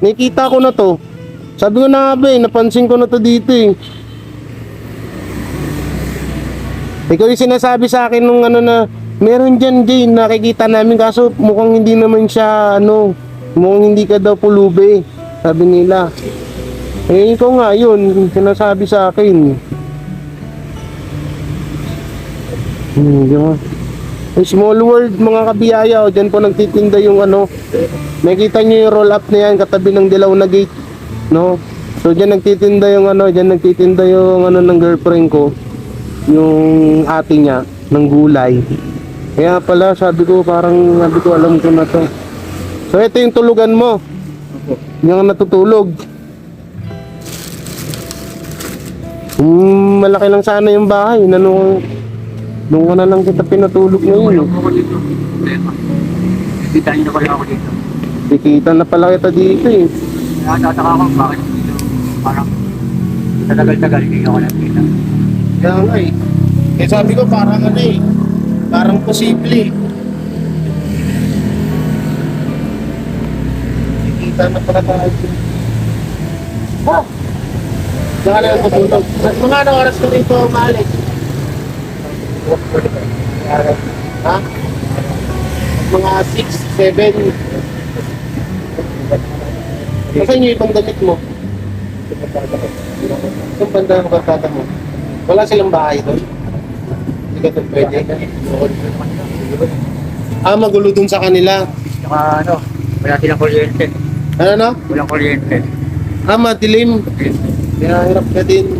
A: Nakikita ko na to. Sabi ko na nga ba eh, napansin ko na to dito eh. Ikaw yung sinasabi sa akin nung ano na, meron dyan Jane, nakikita namin kaso mukhang hindi naman siya mukhang hindi ka daw pulube. Sabi nila. Eh ikaw nga yun, sinasabi sa akin. Di ba? Small world mga kabiyaya, o dyan po nagtitinda yung nakita nyo yung roll up na yan katabi ng dilaw na gate, no? So dyan nagtitinda yung ng girlfriend ko, yung ate niya ng gulay. Kaya pala sabi ko alam ko na to. So ito yung tulugan mo. Yung natutulog. Malaki lang sana yung bahay. Doon ka na lang kita pinatulog ngayon.
F: Ako dito. Nakikita niyo na pala ako dito.
A: Kikita na pala kita dito eh.
F: Nakataka ako bakit dito. Parang sa tagal-tagal hindi ako nakita.
A: Kaya nga eh. Eh sabi ko parang posible. Kikita na pala tayo. Diyan ka na lang tutulog. Mga anong oras ko dito maalis? Ha? Mga 6, 7. Saan yung ibang damit mo? Saan banda ang barkada mo? Wala silang bahay doon? Hindi ka doon pwede? Magulo dun sa kanila.
F: Saka wala silang kuryente.
A: Ano?
F: Walang kuryente.
A: Madilim. Kaya hirap ka din.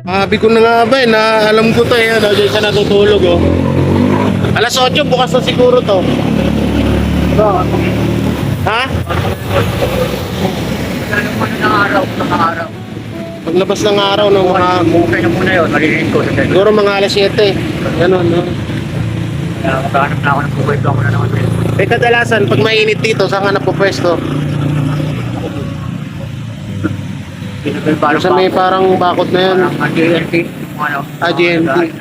A: Sabi ko na nga ba eh, na alam ko to eh, dahil siya natutulog oh. Alas 8, bukas na siguro to. Ha? Paglabas ng araw ng mga...
F: Bukay na muna yun, maliliit ko.
A: Siguro mga alas 7. Ganun, no?
F: Nakahanap na ako ng bukay ko ako na naman.
A: Eh kadalasan, pag mainit dito, saan ka napupwesto? Sa may parang bakod na yan.
F: GNT.
A: GNT.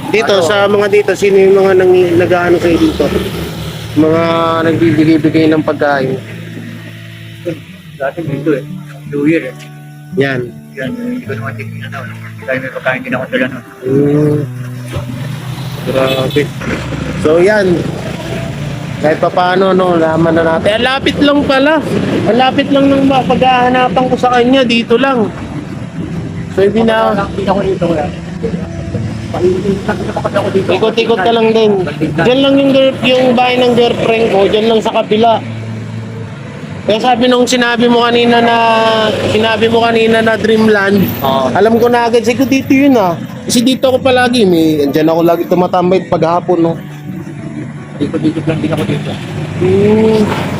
A: Dito, sa mga dito, sino yung mga nag-ano kayo dito? Mga nagbibigay-bigay ng pagkain.
F: Dati dito eh. New Year eh.
A: Yan.
F: Yan, hindi ko naman tingin na. Dahil may pagkain din ako dala nun.
A: Grabe. So yan. Kahit pa paano, laman na natin. Lapit lang pala. Lapit lang ng paghahanapan ko sa kanya. Dito lang. So hindi na...
F: Hindi ako dito wala.
A: Ikot-ikot ka lang din. Diyan lang yung bahay ng girlfriend ko. Diyan lang sa kabila. Kaya sinabi mo kanina na Dreamland. Alam ko na agad. Sige, dito yun ah. Kasi dito ako palagi. Diyan ako lagi tumatambay paghapon, no?
F: Dito lang din ako dito.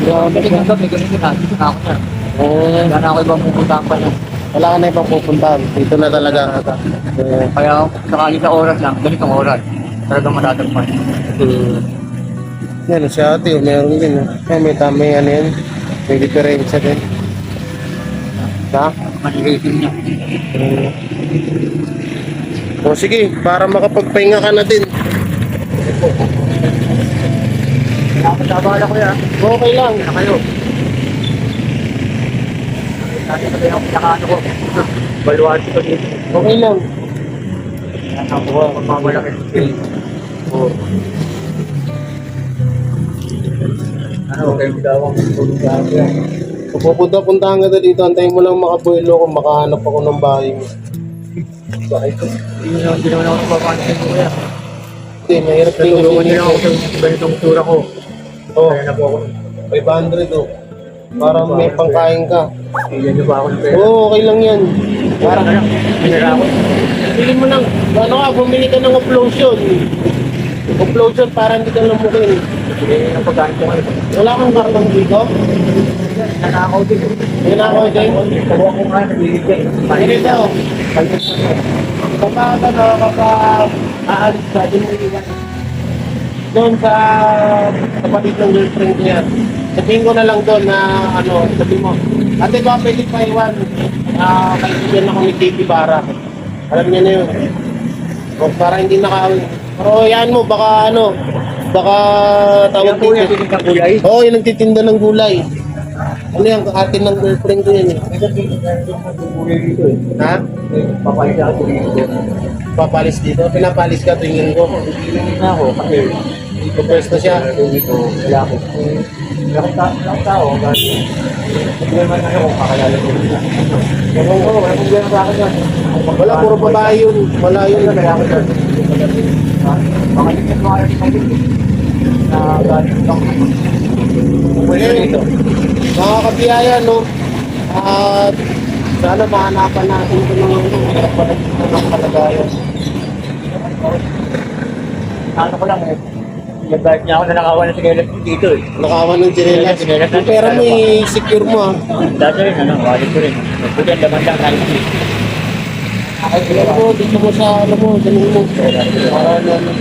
A: Grabe.
F: Kasi ganito, may ganito na. Dito na ako na. Wala na ako ibang pupuntahan pa na.
A: Wala ka na ibang pupuntahan. Dito na talaga.
F: Kaya sakali sa oras lang, ganitong oras. Talagang matatagpan.
A: Yan, si ate, meron din. May ano yan. May diferensya din. Ha?
F: Manirating niya.
A: O sige, para makapagpahinga ka na din.
F: Nakakabala ko yan.
A: Okay lang.
F: Kaya kayo. Dati pa tayo pinakaano ko. Baluan ko dito.
A: Okay lang.
F: Nakakuha ko mamalaki. Ano, kayo dawang tulong sa akin.
B: Kung pupunta-puntahan ka na dito, antayin mo lang makabuelo kung makahanap ako ng bahay mo.
F: Bakit? Hindi naman ako napapansin ko kaya.
B: Hindi, mahirap din
F: Tulungan
B: kasi
F: niyo ako
B: dito.
F: sa ganitong tura ko.
B: Oh,
F: Kaya na po ako.
B: 500 oh. Para may pangkain ka.
F: Iyan niyo ba ako ng pera?
B: Oo, okay lang yan.
F: Parang na lang. Pinira ako.
B: Bili mo lang, ano ka, bumili ka ng offlotion. Offlotion para hindi ka lamukin.
F: Hindi ang pagkain ko ngayon.
B: Wala kang kartong dito?
F: Nanakaw din.
B: Hindi na ako dyan.
F: Kabuha ko nga, nabibigay.
B: Ganito. Kapag aalis ka, din mo iwan. Doon sa kapatid ng girlfriend ko yan. Sabihin ko na lang doon na sabihin mo, ate ba pwede pa iwan? Kaibigan ako ni Katie Barra. Alam niya na yun. O, para hindi nakawin. Pero yan mo, baka tawag
F: Yan po yung
B: dito.
F: tinig ng gulay.
B: Oo, yung nagtitinda ng gulay. Ano yan, atin ng girlfriend ko yan eh.
F: Gulay dito eh.
B: Ha?
F: Papalit ako dito.
B: Papalis dito? Pinapalis ka tuwing linggo.
F: Hindi na ako kasi
B: Dito pwesto siya.
F: dito wala ako. Wala akong tao. Hindi naman ako kakalala ko. Ewan ko, wala akong gano'n sa akin yan.
B: Wala, puro babae yun. Wala yun.
F: Kaya ako dyan. Makalimutan mo kayo sa dito. Na galing lang. Pwede dito.
B: Nakakabiyaya, no? At sana mahanapan natin ito ng kalagayan.
F: Ano ko lang eh. Yung guard niya ako na nakawan na sigaret dito eh.
B: Nakawan ng chinelas. Yung pera mo, secure mo ah.
F: Dati rin, wallet ko rin. Buti ang laman lang 90.
B: Alam mo, dito mo sa, ganun mo. Para ano.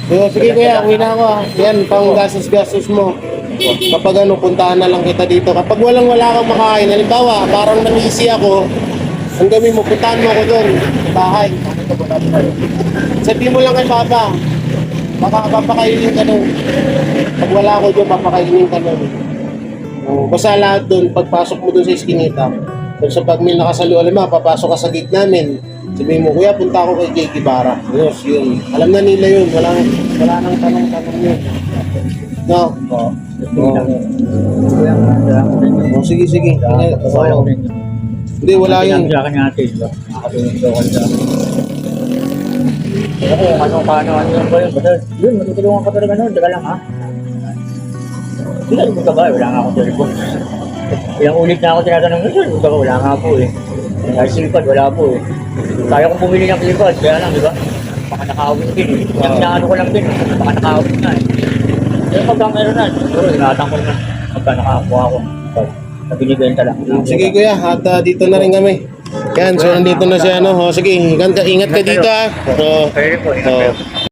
B: So, sige kuya, uwi na ako ah. Yan, pang gastos-gastos mo. Kapag puntahan na lang kita dito. Kapag wala kang makain, halimbawa, parang nangisi ako, ang gawin mo, puntahan mo ako doon, sa bahay. Sabihin mo lang kay Papa, baka papakainin ka nun. Pag wala ako doon, papakainin ka nun. Basta lahat doon, pagpasok mo doon sa iskinita, kung sa pag may nakasalo, alam mo, papasok ka sa gate namin, sabihin mo, kuya, punta ako kay J.K. Barra. Yes, yun. Alam na nila yun. Wala nang tanong-tanong yun. No? Oo. Oh, sige. Hindi, wala yun.
F: Sa akin natin, diba? Nakatulong daw ka sa akin. Kaya kung paano ba yun? Basta yun, matutulungan ka talaga nun. Teka lang ha. Hindi ka ba? Wala nga akong telepon. Ilang ulit na ako tinatanong nun. Wala nga po eh. Dahil silipad, wala po eh. Kaya kong bumili ng silipad, kaya lang, di ba? Baka nakawin din eh. Yung inaano ko lang din, baka nakawin na eh. Pero pagka meron na, siguro inatang ko na. Pagka nakakuha ko, na binibenta lang.
B: Sige kuya, at dito na rin kami. Yan, so nandito na siya, ano. O, sige, ingat ka dito ah. So,
F: Pwede po, ingat
B: so,
F: kayo.